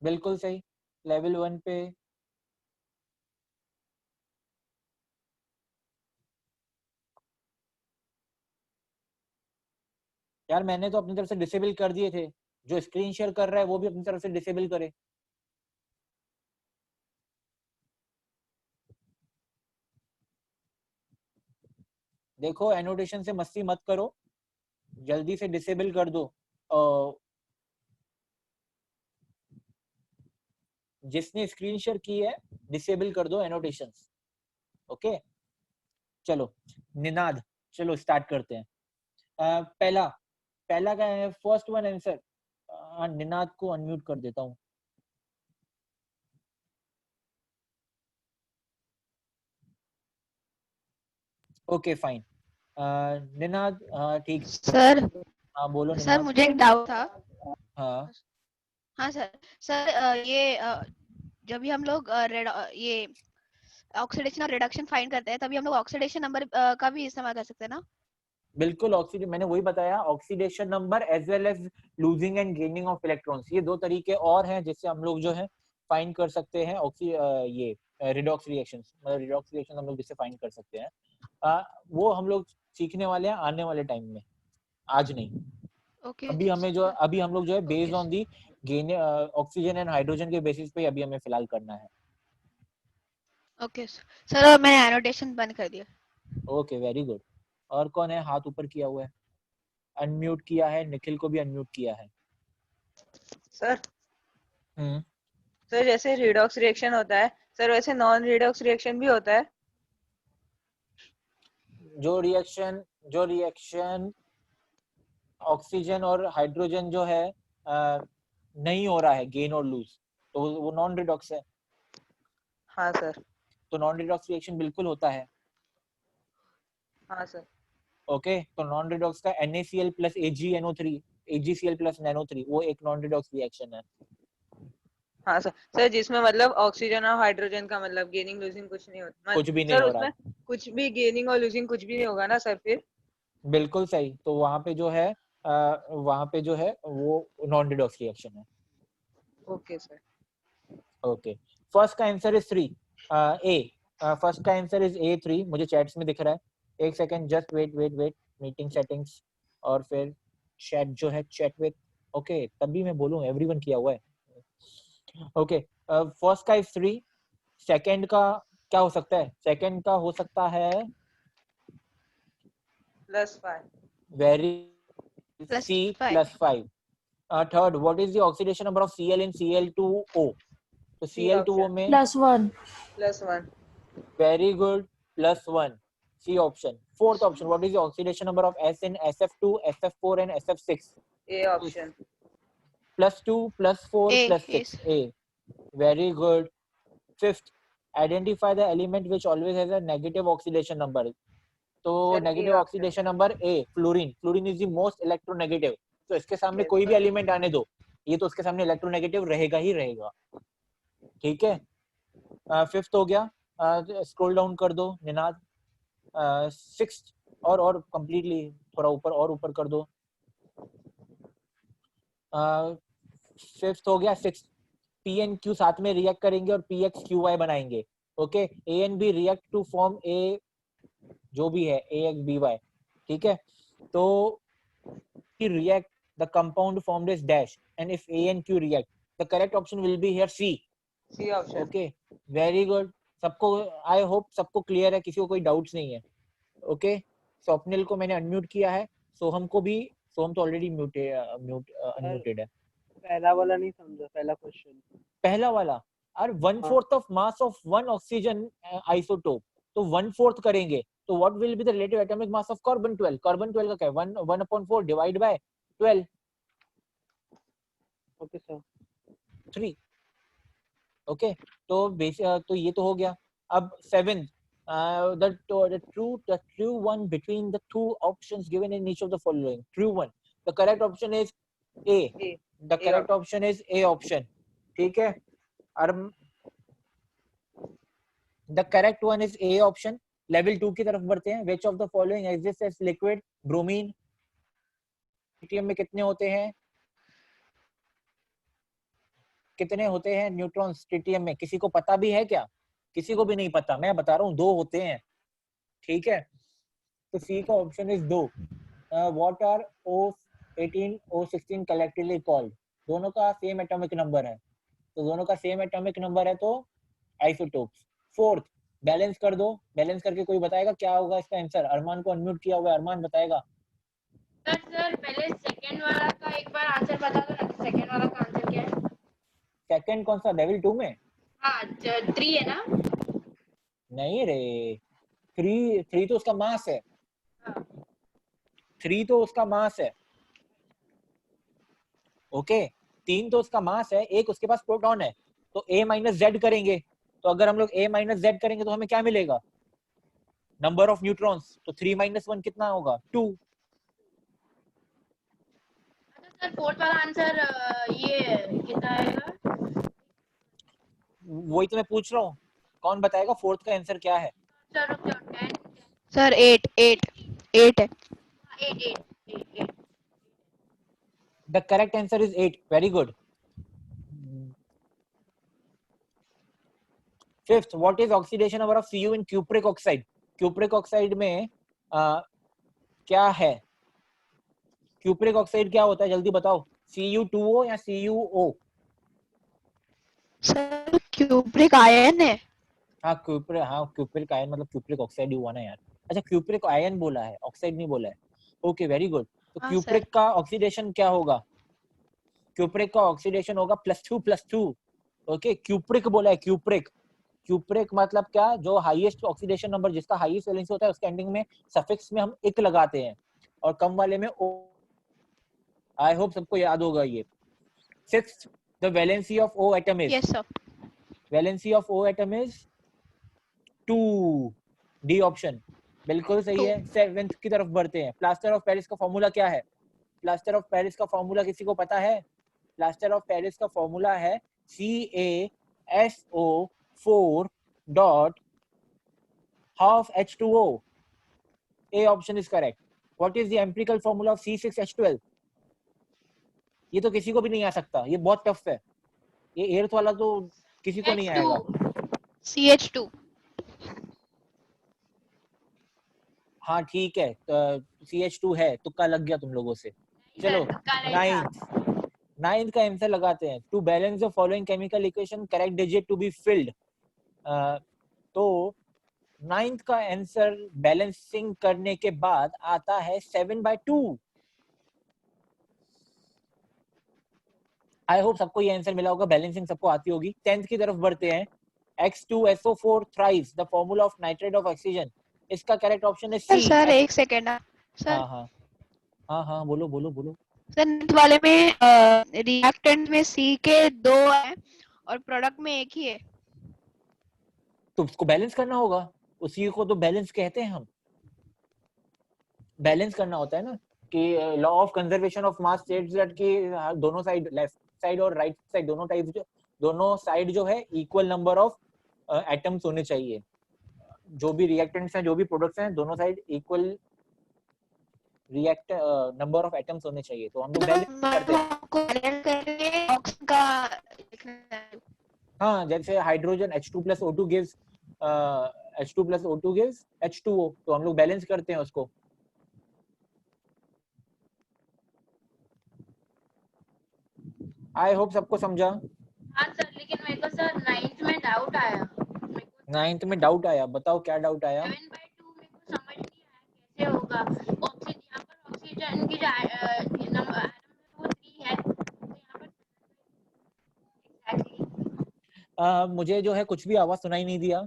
बिल्कुल सही. लेवल 1 पे यार मैंने तो अपनी तरफ से डिसेबल कर दिए थे. जो स्क्रीन शेयर कर रहा है वो भी अपनी तरफ से डिसेबल करे. देखो एनोटेशन से मस्ती मत करो, जल्दी से डिसेबल कर दो. जिसने स्क्रीन शेयर की है डिसेबल कर दो एनोटेशंस. ओके चलो निनाद, चलो स्टार्ट करते हैं. पहला का है फर्स्ट वन आंसर. निनाद को अनम्यूट कर देता हूँ. Okay fine. निनाद ठीक. सर हाँ बोलो सर निनाद. मुझे एक डाउट था. हाँ हाँ सर ये जब भी हम लोग ये ऑक्सीडेशन और रिडक्शन फाइंड करते हैं तभी हम लोग ऑक्सीडेशन नंबर का भी इस्तेमाल कर सकते हैं ना. बिल्कुल. ऑक्सीजन मैंने वही बताया, oxidation number as well as losing and gaining of electrons. ये दो तरीके और हैं जिससे हम लोग जो है फाइंड कर सकते हैं ये रिडॉक्स रिएक्शंस. मतलब रिडॉक्स रिएक्शन हम लोग जिससे फाइंड कर सकते हैं वो हम लोग सीखने वाले हैं आने वाले टाइम में, आज नहीं. ओके अभी हम लोग जो है based on the gain oxygen and hydrogen के बेसिस पे अभी हमें फिलहाल करना है. ओके सर मैंने एनोटेशन बंद कर दिया. Okay very good. और कौन है हाथ ऊपर किया हुआ है? अनम्यूट किया है, निखिल को भी अनम्यूट किया है. सर हम्म. सर जैसे रिडॉक्स रिएक्शन होता है सर वैसे नॉन रिडॉक्स रिएक्शन भी होता है. जो रिएक्शन ऑक्सीजन और हाइड्रोजन जो है नहीं हो रहा है गेन और लूज, तो वो नॉन रिडॉक्स है. हाँ सर. तो नॉन रिडॉक्स रिएक्शन बिल्कुल होता है. हाँ सर. ओके तो नॉन रिडॉक्स का NaCl plus AgNO3 AgCl plus NaNO3 वो एक नॉन रिडॉक्स रिएक्शन है. हाँ सर. सर जिसमें मतलब ऑक्सीजन और हाइड्रोजन का मतलब गेनिंग लूजिंग कुछ नहीं होता. कुछ भी नहीं सर हो रहा. उसमें कुछ भी गेनिंग और लूजिंग कुछ भी नहीं होगा ना सर फिर. बिल्कुल सही. तो वहां पे जो है वो नॉन रिडॉक्स रिएक्शन है. Okay sir. ओके फर्स्ट का आंसर इज 3 A. फर्स्ट का आंसर इज A3. मुझे चैट्स में दिख रहा है. एक second just wait. Meeting settings और फिर चैट जो है चैट विद. ओके तभी मैं बोलूं एवरीवन किया हुआ है. ओके फर्स्ट का इज 3. सेकंड का क्या हो सकता है? सेकंड का हो सकता है +5. Very Plus C five. plus 5. Third, what is the oxidation number of Cl in Cl2O? तो Cl2O में +1. +1. very good +1. C option. Fourth option, what is the oxidation number of S in SF2, SF4 and SF6? A option. +2, +4, A, +6. A. Very good. Fifth, identify the element which always has a negative oxidation number. तो Sir, A negative option. oxidation number A, fluorine. Fluorine is the most electronegative. तो इसके सामने Yes, कोई भी sir. एलिमेंट आने दो, ये तो उसके सामने इलेक्ट्रोनेगेटिव रहेगा ही रहेगा। ठीक है, फिफ्थ हो गया, स्क्रॉल डाउन कर दो निनाद। सिक्स्थ और कंप्लीटली थोड़ा ऊपर और ऊपर कर दो। फिफ्थ हो गया, सिक्स्थ पी एंड क्यू साथ में रिएक्ट करेंगे और पी एक्स क्यू वाई बनाएंगे। Okay, A and B react to form A, जो भी है ए एक्स बी वाई। ठीक है, तो react the compound formed is dash and if A and Q react the correct option will be here C. C option. Okay, very good. सबको आई होप सबको क्लियर है, किसी को कोई डाउट्स नहीं है। ओके, स्वप्निल को मैंने अनम्यूट किया है, सोहम को भी, सोहम तो ऑलरेडी अनम्यूटेड है। पहला वाला नहीं समझा, पहला क्वेश्चन। पहला वाला, और 1/4 of mass of one oxygen isotope, तो 1/4 करेंगे तो what will be the relative atomic mass of carbon 12? Carbon 12 का क्या है, 1/4 divide by 12। Okay sir. 3। Okay, तो ये तो हो गया। अब 7th, the true one between the two options given in each of the following. True one, the correct option is A. A. The correct option is A option. ठीक है, और the correct one is A option. Level 2 की तरफ बढ़ते हैं। Which of the following exists as liquid? Bromine. Tritium में कितने होते हैं? कितने होते हैं न्यूट्रॉन्स ट्रिटियम में? किसी को पता भी है क्या? किसी को भी नहीं पता, मैं बता रहा हूँ 2 होते हैं। ठीक है, तो सी का option is 2। What are O18 O16 collectively called? दोनों का सेम एटॉमिक नंबर है, तो दोनों का सेम एटॉमिक नंबर है तो आइसोटोप्स। फोर्थ, बैलेंस कर दो, बैलेंस करके कोई बताएगा क्या होगा इसका आंसर? अरमान को अनम्यूट किया हुआ है, अरमान बताएगा। सर पहले सेकंड वाला का एक बार आंसर बता दो ना, सेकंड वाला का आंसर क्या है? सेकंड कौन सा, लेवल 2 में? हाँ 3 है ना? नहीं रे, 3 तो उसका मास है। हाँ। 3 तो उसका मास है। ओके, 3 तो उसका मास है, एक उसके पास प्रोटॉन है, तो A माइनस जेड करेंगे। तो अगर हम लोग A माइनस जेड करेंगे तो हमें क्या मिलेगा? Number of neutrons. तो 3 - 1 कितना होगा? 2। अच्छा सर फोर्थ वाला आंसर ये कितना आएगा? वही तो मैं पूछ रहा हूँ, कौन बताएगा फोर्थ का आंसर क्या है? सर रुक जाओ, 10 सर 8 है। 8 The correct answer is 8. Very good. Fifth, what is oxidation number of Cu in cupric oxide? Cupric oxide में क्या है? cupric oxide क्या होता है, जल्दी बताओ। Cu2O या CuO? सर क्यूब्रिक आयन है। हाँ क्यूप्रिक आयन मतलब क्यूप्रिक ऑक्साइड ही हुआ ना यार। अच्छा, क्यूप्रिक आयन बोला है, ऑक्साइड नहीं बोला है। Okay, very good. तो हाँ, क्यूप्रिक का ऑक्सीडेशन क्या होगा? क्यूप्रिक का ऑक्सीडेशन होगा +2+2। ओके, क्यूप्रिक बोला है, क्यूप्रिक। क्यूप्रिक मतलब क्या? जो हाईएस्ट ऑक्सीडेशन नंबर, जिसका हाईएस्ट वैलेंसी होता है, उसके एंडिंग में सफिक्स में हम इक लगाते हैं और कम वाले में ओ। आई होप सबको याद होगा ये। Sixth, the valency of O atom is? Yes sir. Valency of O atom is 2। D option बिल्कुल सही है। सेवेंथ की तरफ बढ़ते हैं। प्लास्टर ऑफ पेरिस का फॉर्मूला क्या है? प्लास्टर ऑफ पेरिस का फॉर्मूला किसी को पता है? प्लास्टर ऑफ पेरिस का फॉर्मूला है CaSO4 dot half H2O. A option is correct. What is the empirical formula of C6H12? ये तो किसी को भी नहीं आ सकता, ये बहुत टफ है। ये एर्थ वाला तो किसी को नहीं आएगा। CH2। हाँ ठीक है, CH2 है, तुक्का लग गया तुम लोगों से। चलो नाइन्थ का आंसर लगाते हैं। To balance the following chemical equation, correct digit to be filled. तो नाइन्थ का आंसर बैलेंसिंग करने के बाद आता है 7/2। आई होप सबको ये आंसर मिला होगा, बैलेंसिंग सबको आती होगी। 10th की तरफ बढ़ते हैं। X2SO4 thrice the formula of nitrate of oxygen. इसका करेक्ट ऑप्शन है C। सर एक सेकेंड सर। हाँ बोलो। सर नेक्स्ट वाले में रिएक्टेंट में C के 2 है और प्रोडक्ट में 1 ही है। तो उसको बैलेंस करना होगा, उसी को तो बैलेंस कहते हैं हम, बैलेंस करना होता है ना। कि law of conservation of mass states that कि दोनों साइड, लेफ्ट साइड और राइट साइड, दोनों साइड जो है इक्वल नंबर ऑफ एटम्स होने चाहिए। जो भी रिएक्टेंट्स हैं, जो भी प्रोडक्ट्स हैं, दोनों side equal react number of atoms होने चाहिए। तो हम लोग बैलेंस करते हैं। हमको बैलेंस करके ऑक्सीजन का लिखना है। हाँ, जैसे hydrogen H2 plus O2 gives H2 plus O2 gives H2O, तो हम लोग बैलेंस करते हैं उसको। आई होप सबको समझा। हाँ सर, लेकिन मेरे को सर 9th में डाउट आया। 9th में डाउट आया, बताओ क्या डाउट आया। 7/2 मेरे को समझ नहीं आया कैसे होगा। ऑक्सीजन, यहाँ पर ऑक्सीजन की जो नंबर है वो 3 है, तो यहाँ पर एग्जैक्टली। मुझे जो है कुछ भी आवाज सुनाई नहीं दिया।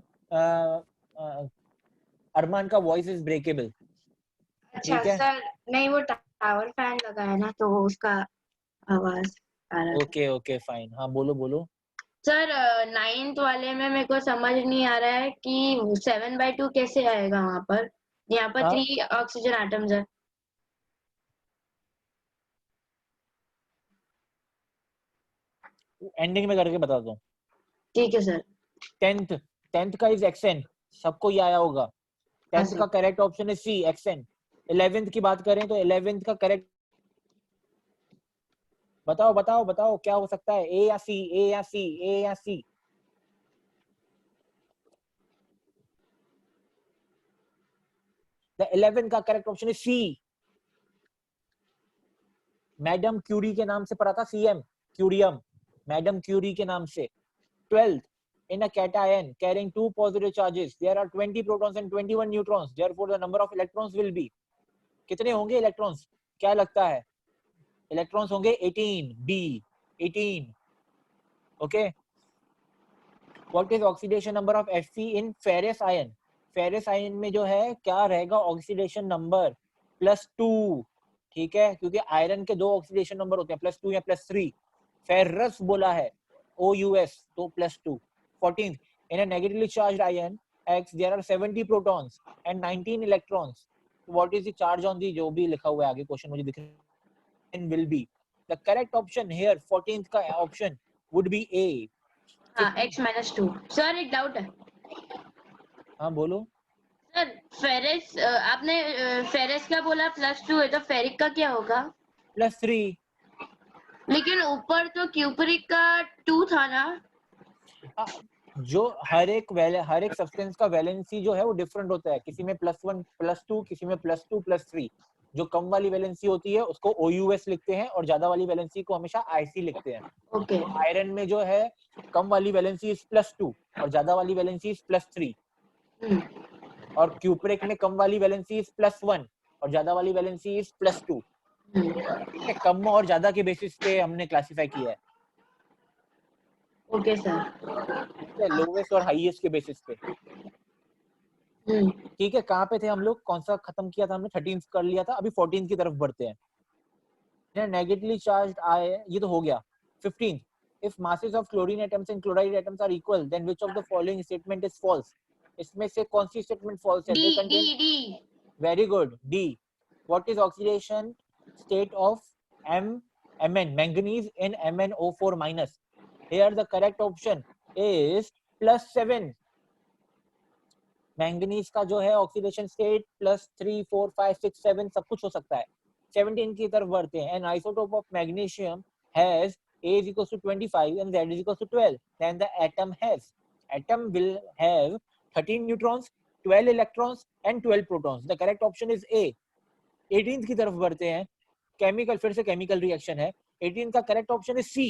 अरमान का वॉइस इज ब्रेकेबल। अच्छा ठीक है, सर, नहीं वो टावर फैन लगा है ना तो उसका आवाज आ रहा था। Okay okay fine. हाँ बोलो बोलो। सर 9th वाले में मेरे को समझ नहीं आ रहा है कि 7/2 कैसे आएगा वहां पर। यहाँ पर 3 ऑक्सीजन एटम्स है। एंडिंग में करके बता दो। ठीक है सर। 10th का इज XN, सबको ये आया होगा। 10th का करेक्ट ऑप्शन है C, XN। 11th की बात करें तो 11th का करेक्ट, बताओ बताओ बताओ क्या हो सकता है, A या C, A या C, A या C। The 11th का करेक्ट ऑप्शन है C। मैडम क्यूरी के नाम से पढ़ा था, CM क्यूरियम, मैडम क्यूरी के नाम से। 12th, in a cation carrying 2 positive charges there are 20 protons and 21 neutrons, therefore the number of electrons will be, कितने होंगे इलेक्ट्रॉन्स, क्या लगता है। इलेक्ट्रॉन्स होंगे 18, B 18। Okay, what is oxidation number of Fe in ferrous ion. Ferrous ion में जो है क्या रहेगा ऑक्सीडेशन नंबर, +2। ठीक है, क्योंकि आयरन के 2 ऑक्सीडेशन नंबर होते हैं, +2 या +3। फेरस बोला है OUS, तो +2। 14th, in a negatively charged ion X there are 70 protons and 19 electrons, what is the charge on the, जो भी लिखा हुआ है आगे क्वेश्चन मुझे दिख रहा है, will be the correct option here 14th का option would be A। हाँ, X-2। सर एक डाउट है। हाँ बोलो। सर फेरस, आपने फेरस का बोला +2 है, तो फेरिक का क्या होगा। +3। लेकिन ऊपर तो क्यूपरिक का 2 था ना। जो हर एक सब्सटेंस का वैलेंसी जो है वो डिफरेंट होता है, किसी में +1 +2, किसी में +2 +3। जो कम वाली वैलेंसी होती है उसको OUS लिखते हैं और ज्यादा वाली वैलेंसी को हमेशा IC लिखते हैं। ओके। आयरन में जो है कम वाली वैलेंसी इज +2 और ज्यादा वाली वैलेंसी इज +3। और क्यूपरिक में कम वाली वैलेंसी इज +1 और ज्यादा वाली वैलेंसी इज +2। कम और ज्यादा के बेसिस पे हमने क्लासिफाई किया है। Okay sir. लोवेस्ट और हाईएस्ट के बेसिस पे। ठीक है, कहाँ पे थे हम लोग, कौन सा खत्म किया था हमने, 13th कर लिया था, अभी 14th की तरफ बढ़ते हैं। नेगेटिवली चार्ज्ड आए, ये तो हो गया। 15th, if masses of chlorine atoms and chloride atoms are equal then which of the following statement is false। इसमें से कौन सी स्टेटमेंट false है। D। Very good, D। what is oxidation state of Mn, manganese in MnO4 minus। here the correct option is +7। Manganese का जो है ऑक्सीडेशन स्टेट +3, 4, 5, 6, 7 सब कुछ हो सकता है। 17 की तरफ बढ़ते हैं। N isotope of magnesium has A is equals to 25 and Z is equals to 12, then the atom will have 13 neutrons, 12 electrons and 12 protons। the correct option is A। 18th की तरफ बढ़ते हैं। केमिकल, फिर से केमिकल रिएक्शन है। 18th का करेक्ट ऑप्शन है C।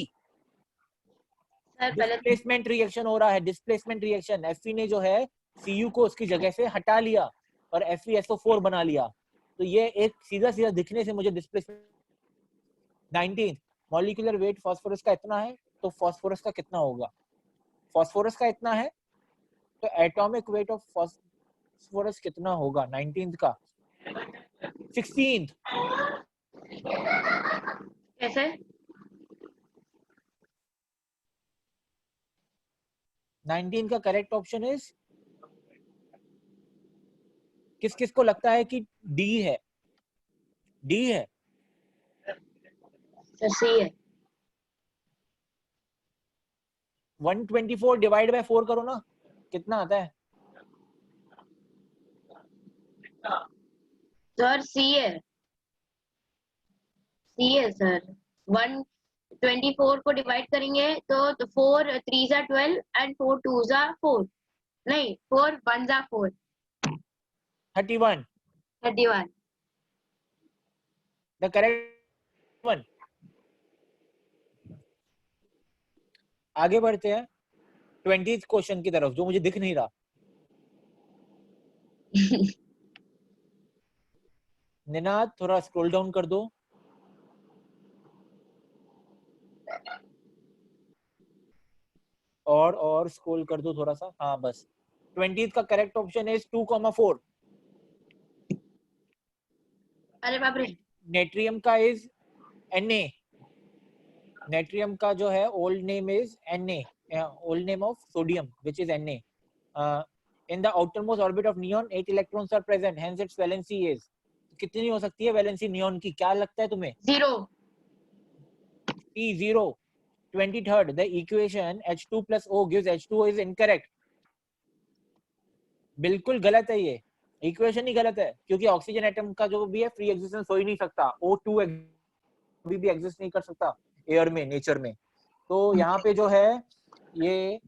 डिस्प्लेसमेंट रिएक्शन हो रहा है, डिस्प्लेसमेंट रिएक्शन। Fe ने जो है Cu को उसकी जगह से हटा लिया और FeSO4 बना लिया, तो ये एक सीधा सीधा दिखने से मुझे displacement. 19th, molecular weight phosphorus का इतना है, तो फास्फोरस का कितना होगा। फास्फोरस का इतना है तो एटॉमिक वेट ऑफ फास्फोरस कितना होगा 19th का। 16th, कैसे। 19 का करेक्ट ऑप्शन इज, किस किस को लगता है कि D है। डी है। सर सी है। 124 डिवाइड बाय 4 करो ना, कितना आता है? सर सी है, सी है सर। 124 को डिवाइड करेंगे तो 4 3 जा 12 एंड 4 2 जा 4, नहीं 4 1 जा 4, 31 31। The correct one. आगे बढ़ते हैं 20th क्वेश्चन की तरफ, जो मुझे दिख नहीं रहा। निनाद थोड़ा स्क्रॉल डाउन कर दो। और स्क्रॉल कर दो थोड़ा सा, हाँ बस। 20th का करेक्ट ऑप्शन इज 2,4। अरे बाप रे। नेट्रियम का इज Na। नेट्रियम का जो है old name is Na, old name of sodium which is Na. In the outermost orbit of neon 8 electrons are present, hence its valency is। कितनी हो सकती है वैलेंसी नियॉन की, क्या लगता है तुम्हें? 0। P0। 23rd, the equation H2 plus O gives H2O is incorrect। बिल्कुल गलत है ये इक्वेशन ही गलत है, क्योंकि ऑक्सीजन एटम का जो भी है फ्री एग्जिस्टेंस हो ही नहीं सकता। O2 अभी भी एग्जिस्ट नहीं कर सकता एयर में, नेचर में। तो यहाँ पे जो है ये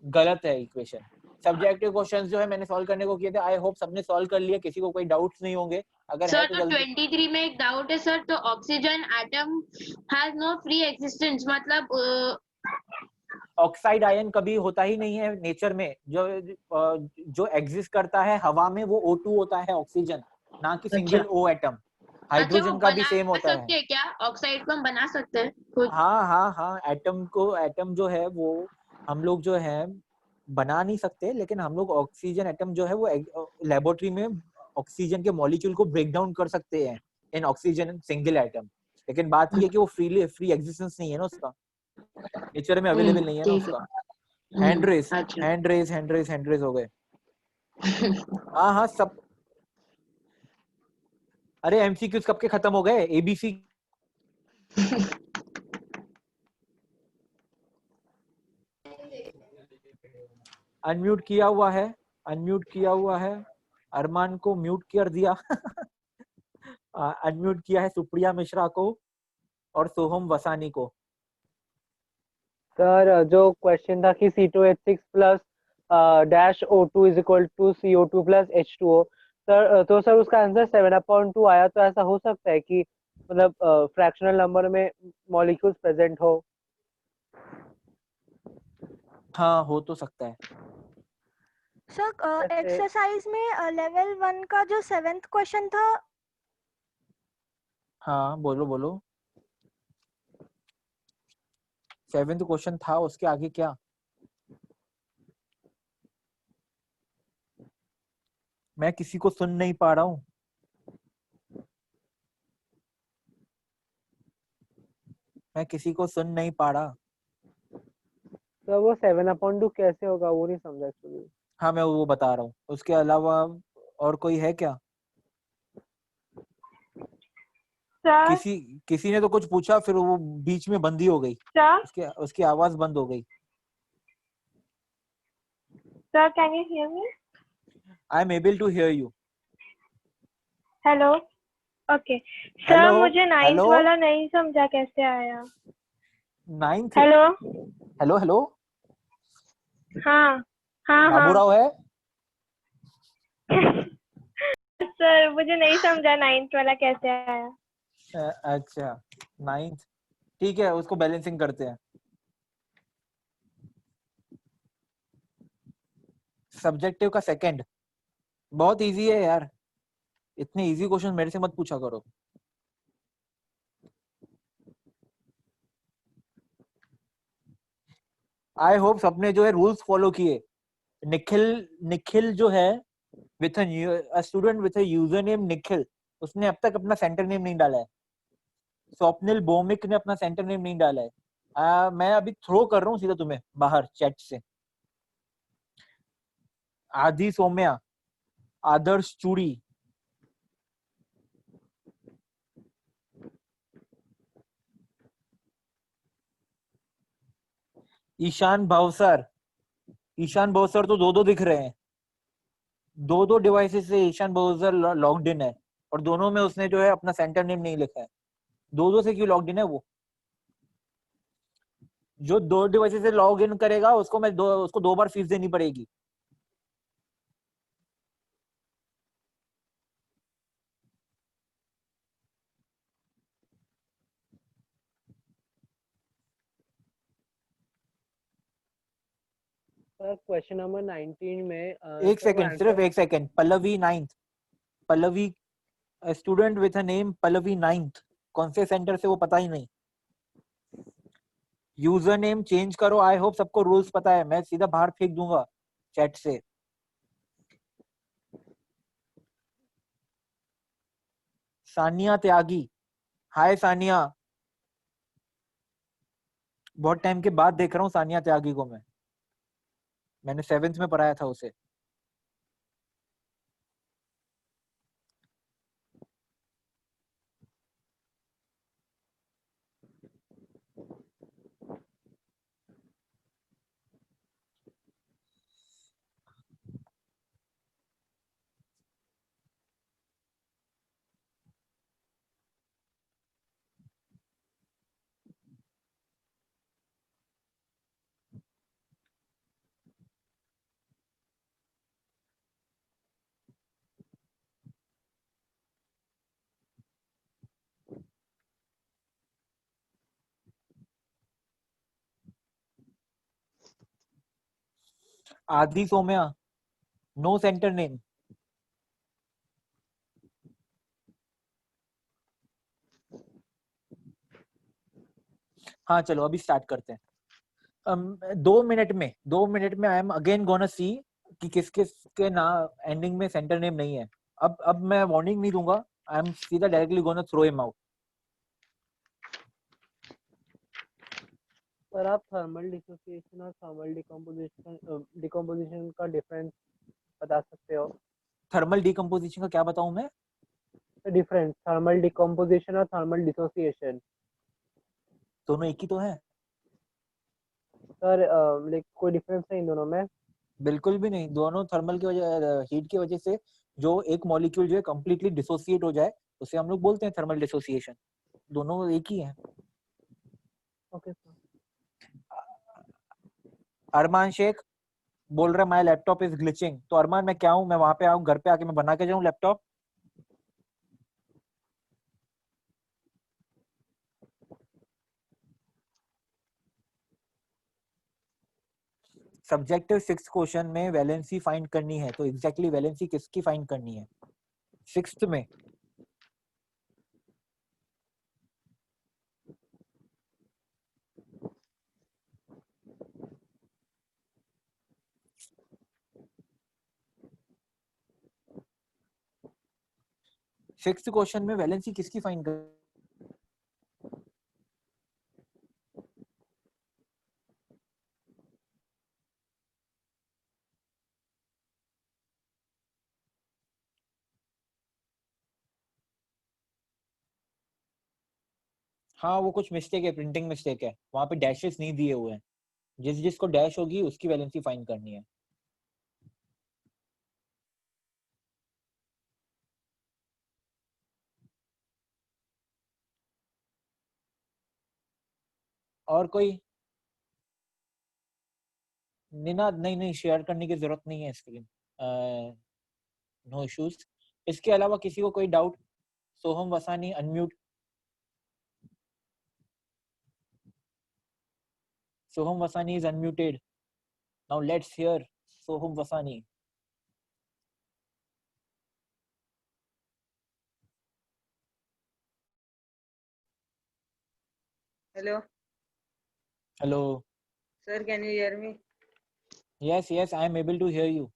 गलत है इक्वेशन। सब्जेक्टिव क्वेश्चंस जो है मैंने सॉल्व करने को किए थे, आई होप सबने सॉल्व कर लिया, किसी को कोई डाउट्स नहीं होंगे। अगर है सर तो तो जल्दी। 23 में एक डाउट है सर, तो oxygen atom has no free existence, मतलब ऑक्साइड आयन कभी होता ही नहीं है नेचर में। जो एग्जिस्ट करता है हवा में वो O2 होता है, ऑक्सीजन, ना कि सिंगल O एटम। अच्छा वो हाइड्रोजन का भी बना सेम होता है। सकते हैं क्या? ऑक्साइड को हम बना सकते हैं खुद? हाँ, एटम जो है वो हम लोग जो है बना नहीं सकते, लेकिन हम लोग ऑक्सीजन एटम जो है वो लेबोरेटरी में ऑक्सीजन के मॉलिक्यूल को ब्रेक डाउन कर सकते हैं इन ऑक्सीजन सिंगल एटम। लेकिन बात ये है कि वो फ्री एग्जिस्टेंस नहीं है ना उसका, नेचर में अवेलेबल नहीं है ना उसका। हैंड रेस हो गए। हाँ सब। अरे एमसीक्यूज कब के खत्म हो गए? एबीसी अनम्यूट किया हुआ है। अरमान को म्यूट कर दिया। अनम्यूट किया है सुप्रिया मिश्रा को और सोहम वसानी को। सर जो क्वेश्चन था कि C2H6 plus dash O2 is equal to CO2 plus H2O, sir तो सर उसका आंसर 7/2 आया, तो ऐसा हो सकता है कि मतलब फ्रैक्शनल नंबर में मॉलिक्यूल्स प्रेजेंट हो? हाँ हो तो सकता है। सर एक्सरसाइज में लेवल 1 का जो 7th क्वेश्चन था। हाँ बोलो 7th क्वेश्चन था, उसके आगे क्या? मैं किसी को सुन नहीं पा रहा हूँ। तो वो 7/2 कैसे होगा वो नहीं समझा एक्चुअली। हाँ मैं वो बता रहा हूँ। उसके अलावा और कोई है क्या? सर किसी ने तो कुछ पूछा, फिर वो बीच में बंदी हो गई। सर उसकी आवाज बंद हो गई। Sir can you hear me? I am able to hear you. Hello. Okay sir hello मुझे 9th हेलो वाला नहीं समझा कैसे आया। 9th। हेलो। हाँ बाबूराव है। सर मुझे नहीं समझा 9th वाला कैसे आया। अच्छा 9th ठीक है, उसको बैलेंसिंग करते हैं। सब्जेक्टिव का सेकंड बहुत इजी है यार, इतने इजी क्वेश्चन मेरे से मत पूछा करो। आई होप सबने जो है रूल्स फॉलो किए। निखिल जो है with a student with a user name Nikhil, उसने अब तक अपना सेंटर नेम नहीं डाला है। स्वप्निल भौमिक ने अपना सेंटर नेम नहीं डाला है। मैं अभी थ्रो कर रहा हूँ सीधा तुम्हें बाहर चैट से। आदि सौम्या, आदर्श चूड़ी, ईशान भावसर, ईशान भावसर तो दो दो दिख रहे हैं, दो दो डिवाइसेस से ईशान भावसर लॉग्ड इन है, और दोनों में उसने जो है अपना सेंटर नेम नहीं लिखा है। दो दो से क्यों लॉग्ड इन है वो? जो दो डिवाइसेस से लॉग इन करेगा उसको दो बार फीस देनी पड़ेगी। सर क्वेश्चन नंबर 19 में एक सेकंड, सिर्फ एक second. Pallavi ninth, Pallavi, student with a name Pallavi ninth, कौन से सेंटर से वो पता ही नहीं। यूजर नेम चेंज करो। आई होप सबको रूल्स पता है, मैं सीधा बाहर फेंक दूंगा चैट से। सानिया त्यागी, हाय सानिया, बहुत टाइम के बाद देख रहा हूँ सानिया त्यागी को मैं। मैंने 7th में पढ़ाया था उसे। आदि सोम्या, नो सेंटर नेम। हाँ चलो अभी स्टार्ट करते हैं। 2 मिनट में I am again gonna see कि किस किस के ना एंडिंग में सेंटर नेम नहीं है। अब मैं वार्निंग नहीं दूंगा, आई एम सीधा directly gonna throw him out. Sir आप थर्मल डिसोसिएशन और थर्मल डिकम्पोजिशन का डिफरेंस बता सकते हो? थर्मल डिकम्पोजिशन का क्या बताऊं मैं? डिफरेंस थर्मल डिकम्पोजिशन और थर्मल डिसोसिएशन। दोनों एक ही तो है सर लाइक कोई डिफरेंस है इन दोनों में? बिल्कुल भी नहीं। दोनों थर्मल की वजह, हीट की वजह से जो एक मॉलिक्यूल जो है कंप्लीटली डिसोसिएट हो जाए उसे हम लोग बोलते हैं थर्मल डिसोसिएशन। दोनों एक ही है। Okay sir. अरमान शेख बोल रहा है माय लैपटॉप इज ग्लिचिंग। तो अरमान मैं क्या हूँ, मैं वहां पे आऊँ, घर पे आके मैं बना के जाऊँ लैपटॉप? सब्जेक्टिव 6th क्वेश्चन में वैलेंसी फाइंड करनी है, तो एग्जैक्टली वैलेंसी किसकी फाइंड करनी है 6th में? सिक्स्थ क्वेश्चन में वैलेंसी किसकी फाइंड कर? हाँ वो कुछ मिस्टेक है, प्रिंटिंग मिस्टेक है, वहां पे डैशेस नहीं दिए हुए हैं। जिस जिसको डैश होगी उसकी वैलेंसी फाइंड करनी है। और कोई? निनाद नहीं नहीं, शेयर करने की जरूरत नहीं है स्क्रीन, नो इश्यूज। इसके अलावा किसी को कोई doubt? Soham Vasani unmute. Soham Vasani is unmuted. Now let's hear Soham Vasani. Hello, hello. sir. Can you hear me? Yes yes I am able to hear you.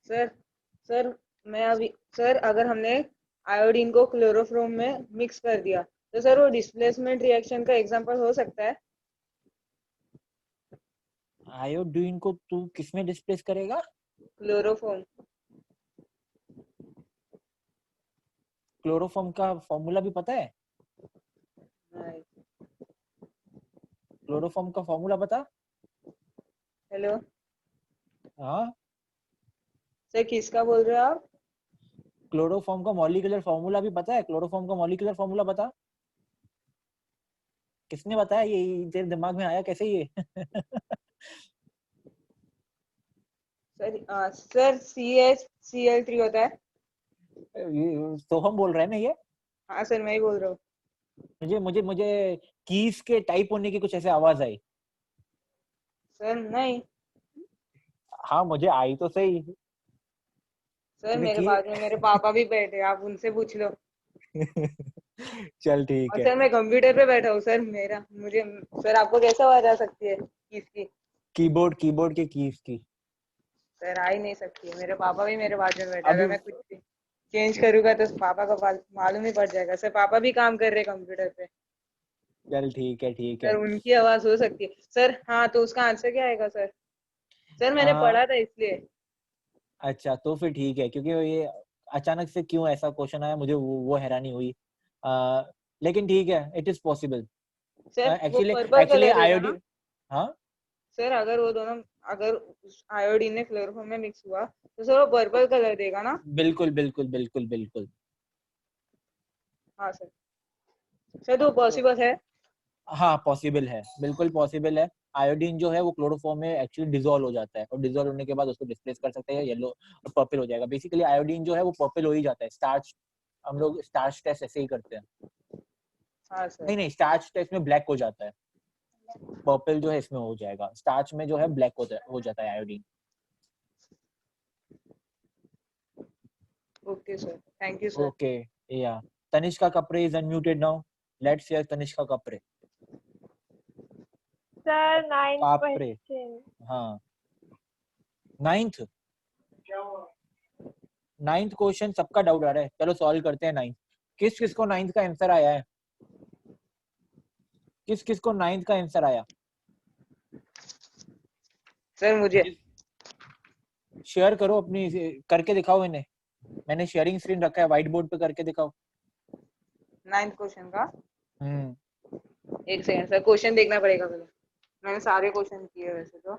Sir sir मैं अभी सर अगर हमने आयोडीन को क्लोरोफ्रोम में मिक्स कर दिया तो सर वो डिस्प्लेसमेंट रिएक्शन का एग्जांपल हो सकता है? आयोडीन को तू किसमें डिस्प्लेस करेगा? क्लोरोफॉर्म। क्लोरोफॉर्म का फॉर्मूला भी पता है? नहीं। क्लोरोफॉर्म का फॉर्मूला पता? हेलो हाँ, सर, किसका बोल रहे हो आप? क्लोरोफॉर्म का मॉलिक्यूलर फॉर्मूला भी पता है? क्लोरोफॉर्म का मॉलिक्यूलर फॉर्मूला बता। किसने बताया ये? तेरे दिमाग में आया कैसे ये? सर CHCl3 होता है। ये सोहम बोल रहा है ना ये? हाँ सर, मैं ही बोल रहा हूँ। मुझे कीज के टाइप होने की कुछ ऐसे आवाज आई। सर नहीं, हाँ, मुझे आई तो सही। सर तूने मेरे की। पास में मेरे पापा भी बैठे हैं, आप उनसे पूछ लो। चल ठीक और है। सर मैं कंप्यूटर पे बैठा हूँ सर, सर आपको कैसे आवाज आ सकती है किसकी? कीबोर्ड के कीज की। सर आ ही नहीं सकती है, मेरे पापा भी मेरे बाजू में बैठे हैं। अभी अगर मैं कुछ भी चेंज करूंगा तो पापा को मालूम ही पड़ जाएगा। सर पापा भी काम कर रहे हैं कंप्यूटर पे। चल ठीक है, ठीक है। सर उनकी आवाज हो सकती है सर। हाँ, तो उसका आंसर क्या आएगा सर? सर मैंने आ, पढ़ा था इसलिए। अच्छा, तो फिर ठीक है, क्योंकि ये अचानक से क्यों ऐसा क्वेश्चन आया, मुझे वो हैरानी हुई। लेकिन ठीक है, इट इज पॉसिबल। सर वो एक्चुअली पर्पल एक्चुअली कलर देगा ना? आयोडीन। हाँ, सर अगर वो दोनों, अगर आयोडीन ने क्लोरोफॉर्म में मिक्स हुआ तो सर वो पर्पल कलर देगा ना? बिल्कुल बिल्कुल बिल्कुल बिल्कुल। हाँ सर। सर तो पॉसिबल है। हाँ, पॉसिबल है, बिल्कुल पॉसिबल है। आयोडीन जो है वो क्लोरोफॉर्म में एक्चुअली डिसॉल्व हो जाता है, और डिसॉल्व होने के बाद उसको डिस्प्लेस कर सकते हैं, येलो और पर्पल हो जाएगा। बेसिकली आयोडीन जो है वो पर्पल हो ही जाता है। स्टार्च, हम लोग स्टार्च टेस्ट ऐसे ही करते हैं। हाँ सर। नहीं नहीं, स्टार्च टेस्ट में ब्लैक हो जाता है, पर्पल जो है इसमें हो जाएगा। स्टार्च में जो है ब्लैक हो जाता है iodine. Okay sir, thank you sir. Okay, yeah Tanishka Kapre is unmuted now. Let's hear Tanishka Kapre. Sir 9th Kapre, question. हाँ। नाइन्थ नाइन्थ क्वेश्चन सबका डाउट आ रहा है, चलो सॉल्व करते हैं नाइन्थ। किस किस को नाइन्थ का आंसर आया है? किस किस को नाइन्थ का आंसर आया? सर मुझे शेयर करो अपनी, करके दिखाओ इन्हें। मैंने शेयरिंग स्क्रीन रखा है, व्हाइट बोर्ड पे करके दिखाओ। 9th क्वेश्चन का हम्म। एक सेकंड सर, क्वेश्चन देखना पड़ेगा पहले। मैंने सारे क्वेश्चन किए वैसे तो।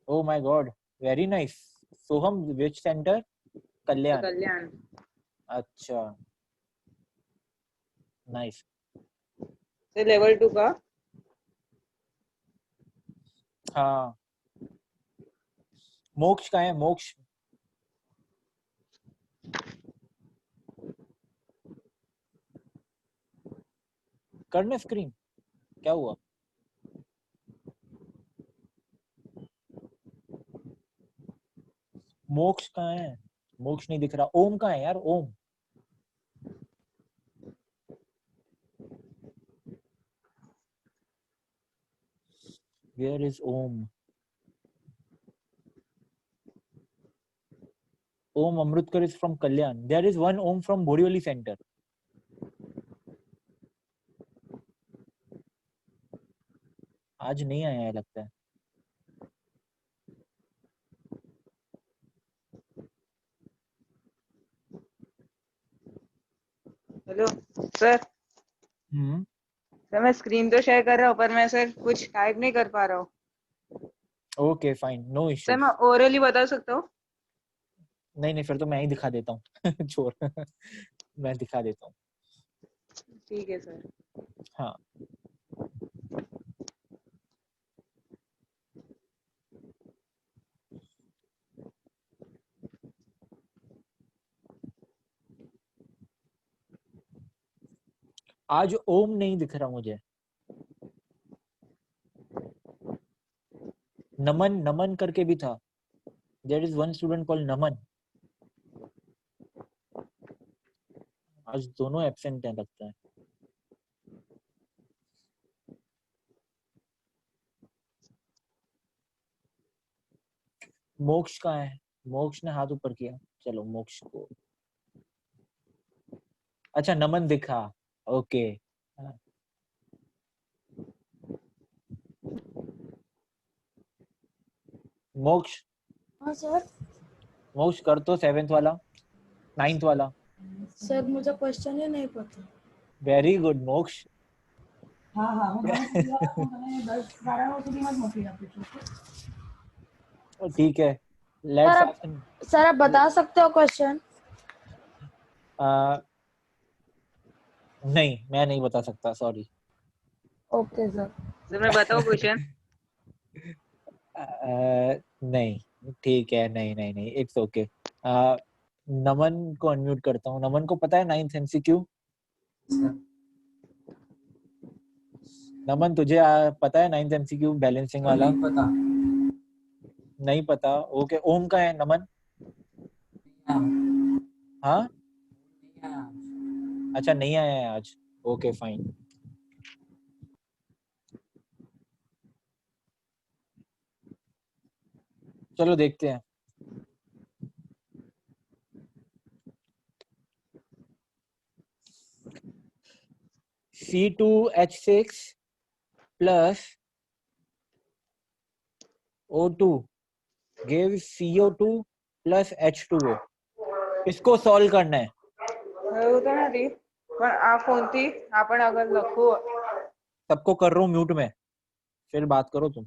Oh my God, very nice. Soham, which centre? तो कल्याण। कल्याण। अच्छा, नाइस। सर लेवल 2 का हाँ, मोक्ष का है, मोक्ष। करना स्क्रीन, क्या हुआ? मोक्ष कहाँ है? मोक्ष नहीं दिख रहा। ओम कहाँ है यार? Om. Where is Om? Om Amritkar is from Kalyan. There is one Om from Borivali centre. आज नहीं आया है लगता है। Hello sir. सर मैं स्क्रीन तो शेयर कर रहा हूँ, पर मैं सर कुछ टाइप नहीं कर पा रहा हूँ। Okay fine, no sir issues. मैं ओरली बता सकता हूँ? नहीं नहीं, फिर तो मैं ही दिखा देता हूँ। छोड़। मैं दिखा देता हूँ। ठीक है सर। हाँ, आज ओम नहीं दिख रहा मुझे। नमन, नमन करके भी था। There is one student called Naman. आज दोनों एब्सेंट है लगता है। मोक्ष कहाँ है? मोक्ष ने हाथ ऊपर किया। चलो मोक्ष को, अच्छा नमन दिखा। ओके। मोक्ष, हाँ सर। मोक्ष कर तो 7th वाला, 9th वाला। सर मुझे क्वेश्चन ही नहीं पता। वेरी गुड मोक्ष। हाँ हाँ, मैं 10-12 सुधी में मोकली आपी છું. ठीक है, लेट्स सर सर आप बता सकते हो क्वेश्चन? नहीं, मैं नहीं बता सकता, सॉरी। Okay sir. सर मैं बताऊं क्वेश्चन? नहीं, ठीक है, नहीं नहीं नहीं, इट्स ओके। नमन को अनम्यूट करता हूँ। नमन को पता है 9th MCQ? नमन तुझे पता है 9th MCQ बैलेंसिंग वाला? नहीं पता। नहीं पता, ओके। ओम का है नमन? हाँ, अच्छा नहीं आया है आज, ओके फाइन। चलो देखते हैं। C2H6 plus O2 gives CO2 plus H2O. इसको सॉल्व करना है। એવું તો નથી પણ આ ફોનથી આપણે આગળ લખવું सबको कर रहा हूँ म्यूट में, फिर बात करो तुम।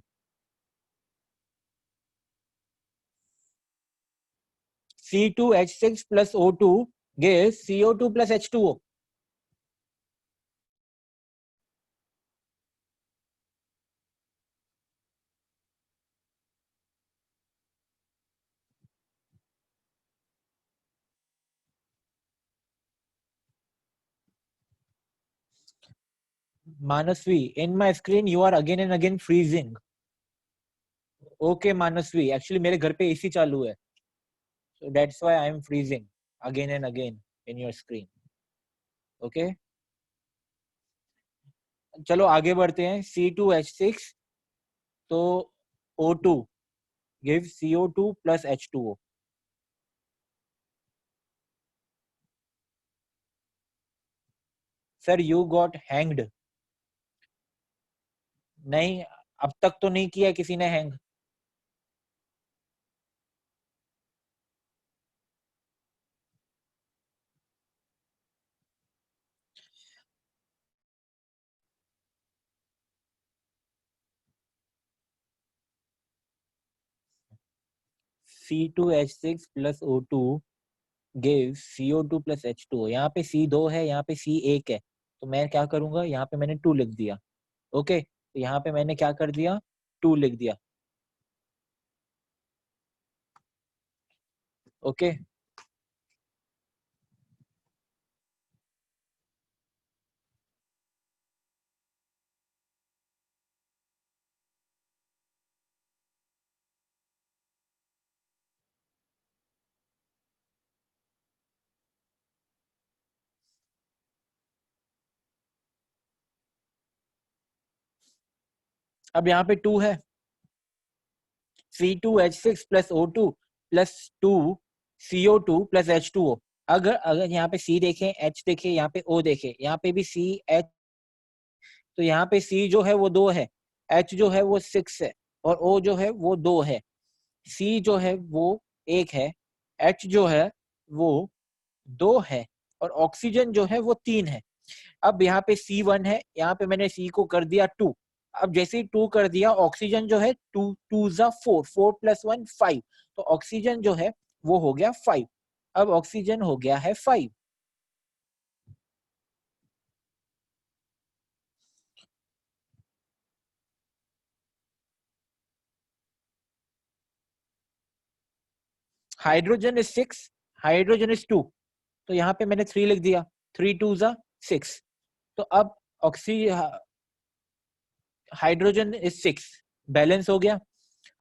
C2H6 plus O2 gives CO2 plus H2O. Manasvi, in my screen you are again and again freezing. Okay Manasvi, actually मेरे घर पे AC चालू है, so that's why I am freezing again and again in your screen. Okay, चलो आगे बढ़ते हैं। C2H6 तो O2 gives CO2 plus H2O. Sir, you got hanged. नहीं, अब तक तो नहीं किया किसी ने hang. C2H6 plus O2 gives CO2 plus H2O. यहाँ पे C2 है, यहाँ पे C1 है, तो मैं क्या करूंगा, यहाँ पे मैंने 2 लिख दिया। ओके, तो यहाँ पे मैंने क्या कर दिया, 2 लिख दिया। ओके, अब यहाँ पे 2 है। C2H6 plus O2 plus 2 CO2 plus H2O। अगर अगर यहाँ पे C देखें, H देखें, यहाँ पे O देखें, यहाँ पे भी C H, तो यहाँ पे C जो है वो 2 है, H जो है वो 6 है, और O जो है वो 2 है। C जो है वो 1 है, H जो है वो 2 है, और ऑक्सीजन जो है वो 3 है। अब यहाँ पे C1 है, यहाँ पे मैंने C को कर दिया 2। अब जैसे ही 2 कर दिया, ऑक्सीजन जो है 2 2 जा 4, 4 + 1 5, तो ऑक्सीजन जो है वो हो गया 5। अब ऑक्सीजन हो गया है 5। हाइड्रोजन इज 6, हाइड्रोजन इज 2, तो यहाँ पे मैंने 3 लिख दिया, 3 2 जा 6। तो अब हाइड्रोजन इज 6, बैलेंस हो गया।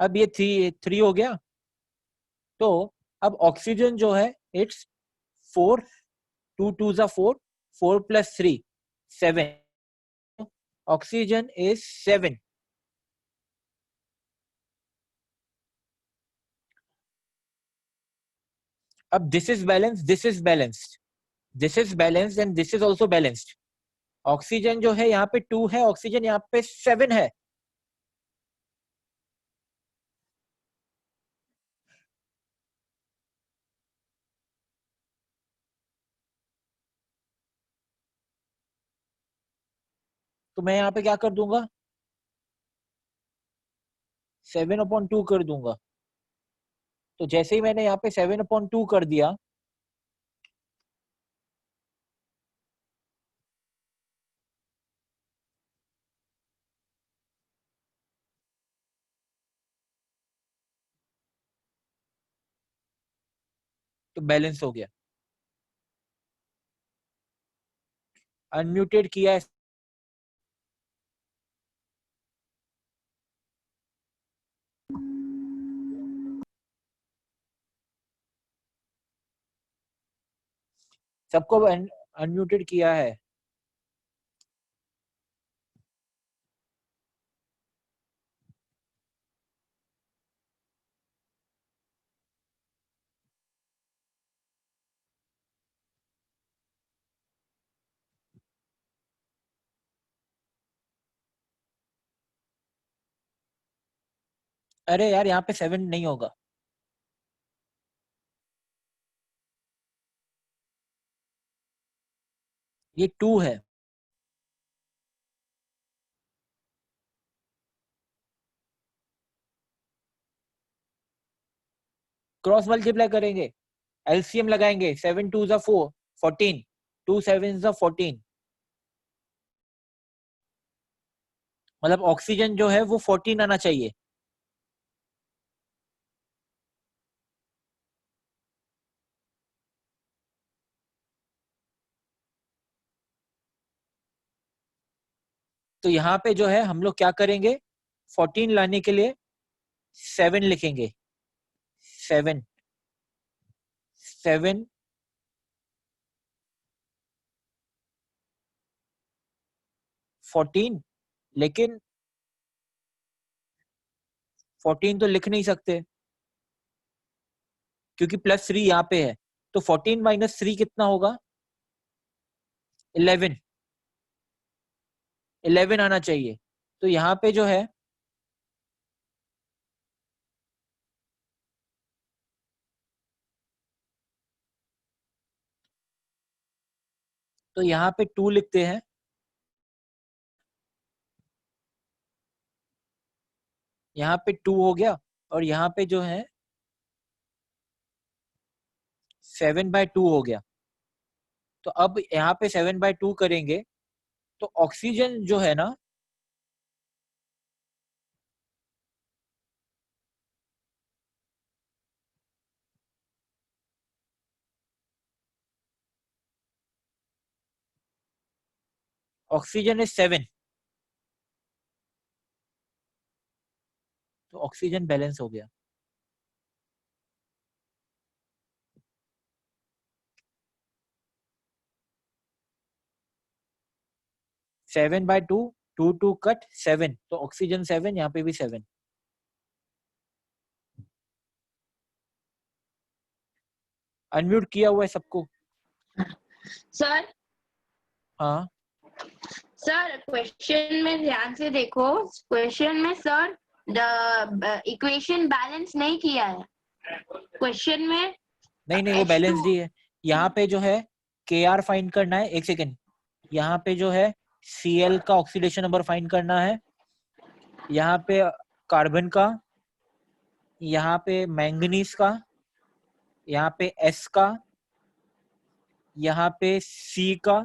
अब ये 3 हो गया, तो अब ऑक्सीजन जो है इट्स 4, 2 2 जा 4, 4 + 3 7, ऑक्सीजन इज 7। अब this is balance, this is balanced, this is balanced and this is also balanced. Oxygen जो है यहाँ पे 2 है, ऑक्सीजन यहाँ पे 7 है। तो मैं यहाँ पे क्या कर दूंगा, 7/2 कर दूंगा। तो जैसे ही मैंने यहाँ पे 7/2 कर दिया, तो बैलेंस हो गया। अनम्यूटेड किया है, सबको अनम्यूटेड किया है। अरे यार यहाँ पे 7 नहीं होगा, ये 2 है। क्रॉस मल्टीप्लाई करेंगे, एलसीएम लगाएंगे, 7 2 जा 4 14, 2 7 जा 14, मतलब ऑक्सीजन जो है वो 14 आना चाहिए। तो यहाँ पे जो है हम लोग क्या करेंगे, 14 लाने के लिए 7 लिखेंगे, 7 7 14, लेकिन 14 तो लिख नहीं सकते क्योंकि +3 यहाँ पे है, तो 14 - 3 कितना होगा, 11 11 आना चाहिए। तो यहाँ पे जो है तो यहाँ पे 2 लिखते हैं, यहाँ पे 2 हो गया, और यहाँ पे जो है 7/2 हो गया। तो अब यहाँ पे 7/2 करेंगे तो ऑक्सीजन जो है ना, ऑक्सीजन इज 7, तो ऑक्सीजन बैलेंस हो गया। सेवन बाय टू, 2 कट 7, तो ऑक्सीजन 7, यहाँ पे भी 7। अनम्यूट किया हुआ है सबको। सर हाँ सर क्वेश्चन में ध्यान से देखो, क्वेश्चन में सर इक्वेशन बैलेंस नहीं किया है क्वेश्चन में। नहीं वो बैलेंस्ड ही है। यहाँ पे जो है Kr फाइंड करना है, एक सेकेंड, यहाँ पे जो है Cl का ऑक्सीडेशन नंबर फाइंड करना है, यहाँ पे कार्बन का, यहाँ पे मैंगनीज का, यहाँ पे S का, यहाँ पे C का,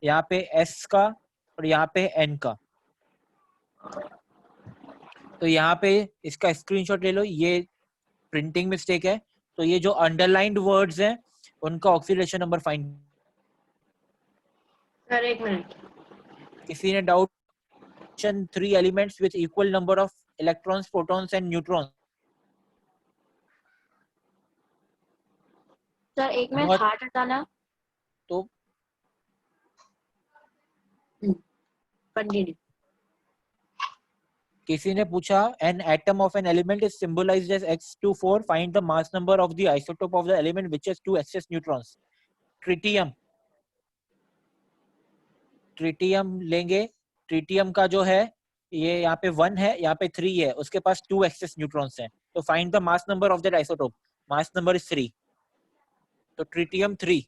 यहाँ पे S का, और यहाँ पे N का। तो यहाँ पे इसका स्क्रीनशॉट ले लो, ये प्रिंटिंग मिस्टेक है। तो ये जो अंडरलाइंड वर्ड्स हैं उनका ऑक्सीडेशन नंबर फाइंड। सर एक मिनट, किसी ने doubt? 3 elements with equal number of electrons, protons and neutrons. Sir एक मिनट, बहुत- हार्ट हटाना। तो कंटिन्यू। किसी ने पूछा an atom of an element is symbolized as x24, find the mass number of the isotope of the element which has 2 excess neutrons। Tritium लेंगे, ट्रिटियम का जो है ये यहाँ पे 1 है, यहाँ पे 3 है, उसके पास 2 एक्सेस न्यूट्रॉन्स हैं। तो find the mass number of that isotope, mass number is 3, तो tritium 3।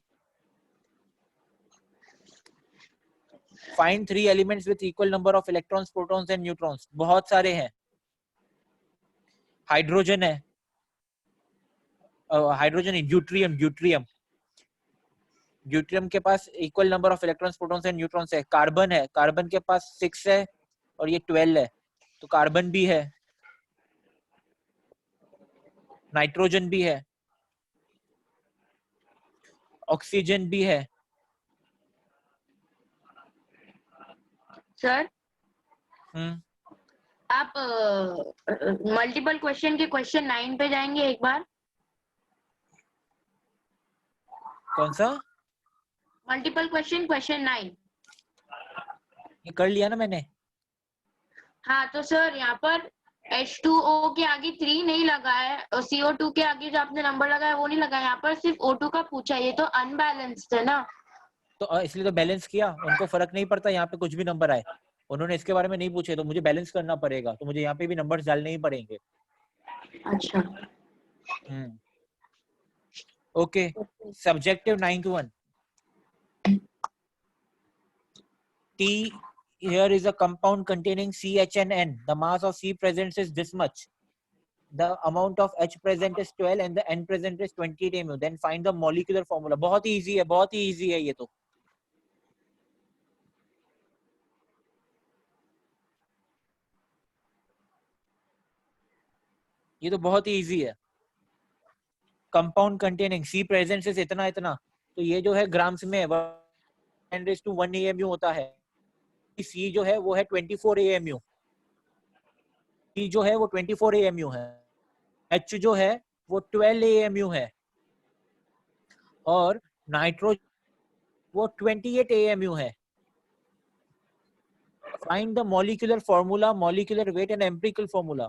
Find 3 elements with equal number of electrons, protons and neutrons. बहुत सारे हैं, हाइड्रोजन है, हाइड्रोजन ड्यूट्रियम ड्यूट्रियम ड्यूट्रियम के पास equal number of electrons protons and neutrons है। कार्बन है, कार्बन के पास 6 है और ये 12 है, तो कार्बन भी है। नाइट्रोजन भी है, ऑक्सीजन भी है। सर हम्म, आप मल्टीपल क्वेश्चन के क्वेश्चन 9 पे जाएंगे एक बार। कौन सा? Multiple question question 9। ये कर लिया ना मैंने। हाँ तो सर यहाँ पर H2O के आगे 3 नहीं लगा है और CO2 के आगे जो आपने नंबर लगाया वो नहीं लगा है, यहाँ पर सिर्फ O2 का पूछा है, ये तो अनबैलेंस्ड है ना। तो इसलिए तो बैलेंस किया, उनको फर्क नहीं पड़ता यहाँ पे कुछ भी नंबर आए, उन्होंने इसके बारे में नहीं पूछे, तो मुझे बैलेंस करना पड़ेगा, तो मुझे यहाँ पे भी नंबर्स डालने ही पड़ेंगे। अच्छा okay, subjective 9th one. T here is a compound containing CHNN. The mass of C present is this much. The amount of H present is 12 and the N present is 28 mu. Then find the molecular formula. बहुत ही easy है, बहुत ही easy है ये तो। ये तो बहुत ही easy है। Compound containing C present is इतना इतना, तो ये जो है ग्राम्स में 10⁻1 AMU होता है। C जो है वो है 24 AMU। C जो है वो 24 AMU है। H जो है वो 12 AMU है और नाइट्रोजन वो 28 AMU है। Find the molecular formula, molecular weight and empirical formula.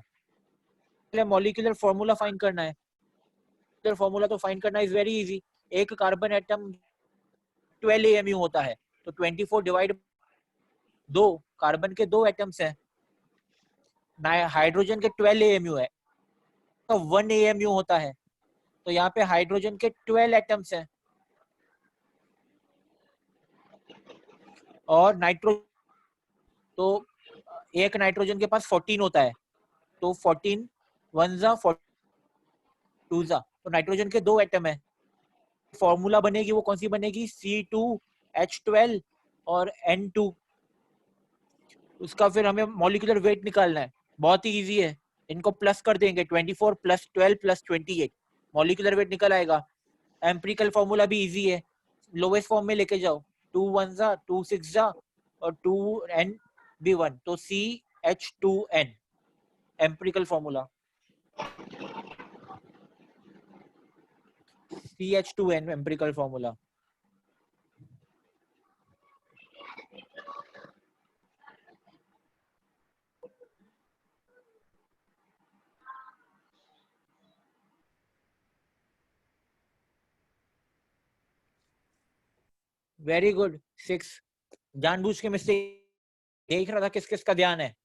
पहले molecular formula find करना है। molecular formula तो find करना is very easy. एक कार्बन एटम 12 AMU होता है, तो 24 डिवाइड 2, कार्बन के 2 एटम्स हैं, हाइड्रोजन के 12 AMU है, तो 1 AMU होता है, तो यहाँ पे हाइड्रोजन के 12 एटम्स हैं और नाइट्रोजन, तो एक नाइट्रोजन के पास 14 होता है, तो 14 1 जा 2 जा, तो नाइट्रोजन के 2 एटम है। फॉर्मूला बनेगी वो कौन सी बनेगी? C2H12 और N2। उसका फिर हमें मॉलिक्यूलर वेट निकालना है, बहुत ही इजी है, इनको प्लस कर देंगे, 24 + 12 + 28, मॉलिक्यूलर वेट निकल आएगा। एम्पिरिकल फॉर्मूला भी इजी है, लोवेस्ट फॉर्म में लेके जाओ, 2 1 जा 2 6 जा और 2N भी 1, तो CH2N empirical formula, CH2N empirical formula. Very good. 6 जानबूझ के मिस्टेक देख रहा था किस किस का ध्यान है।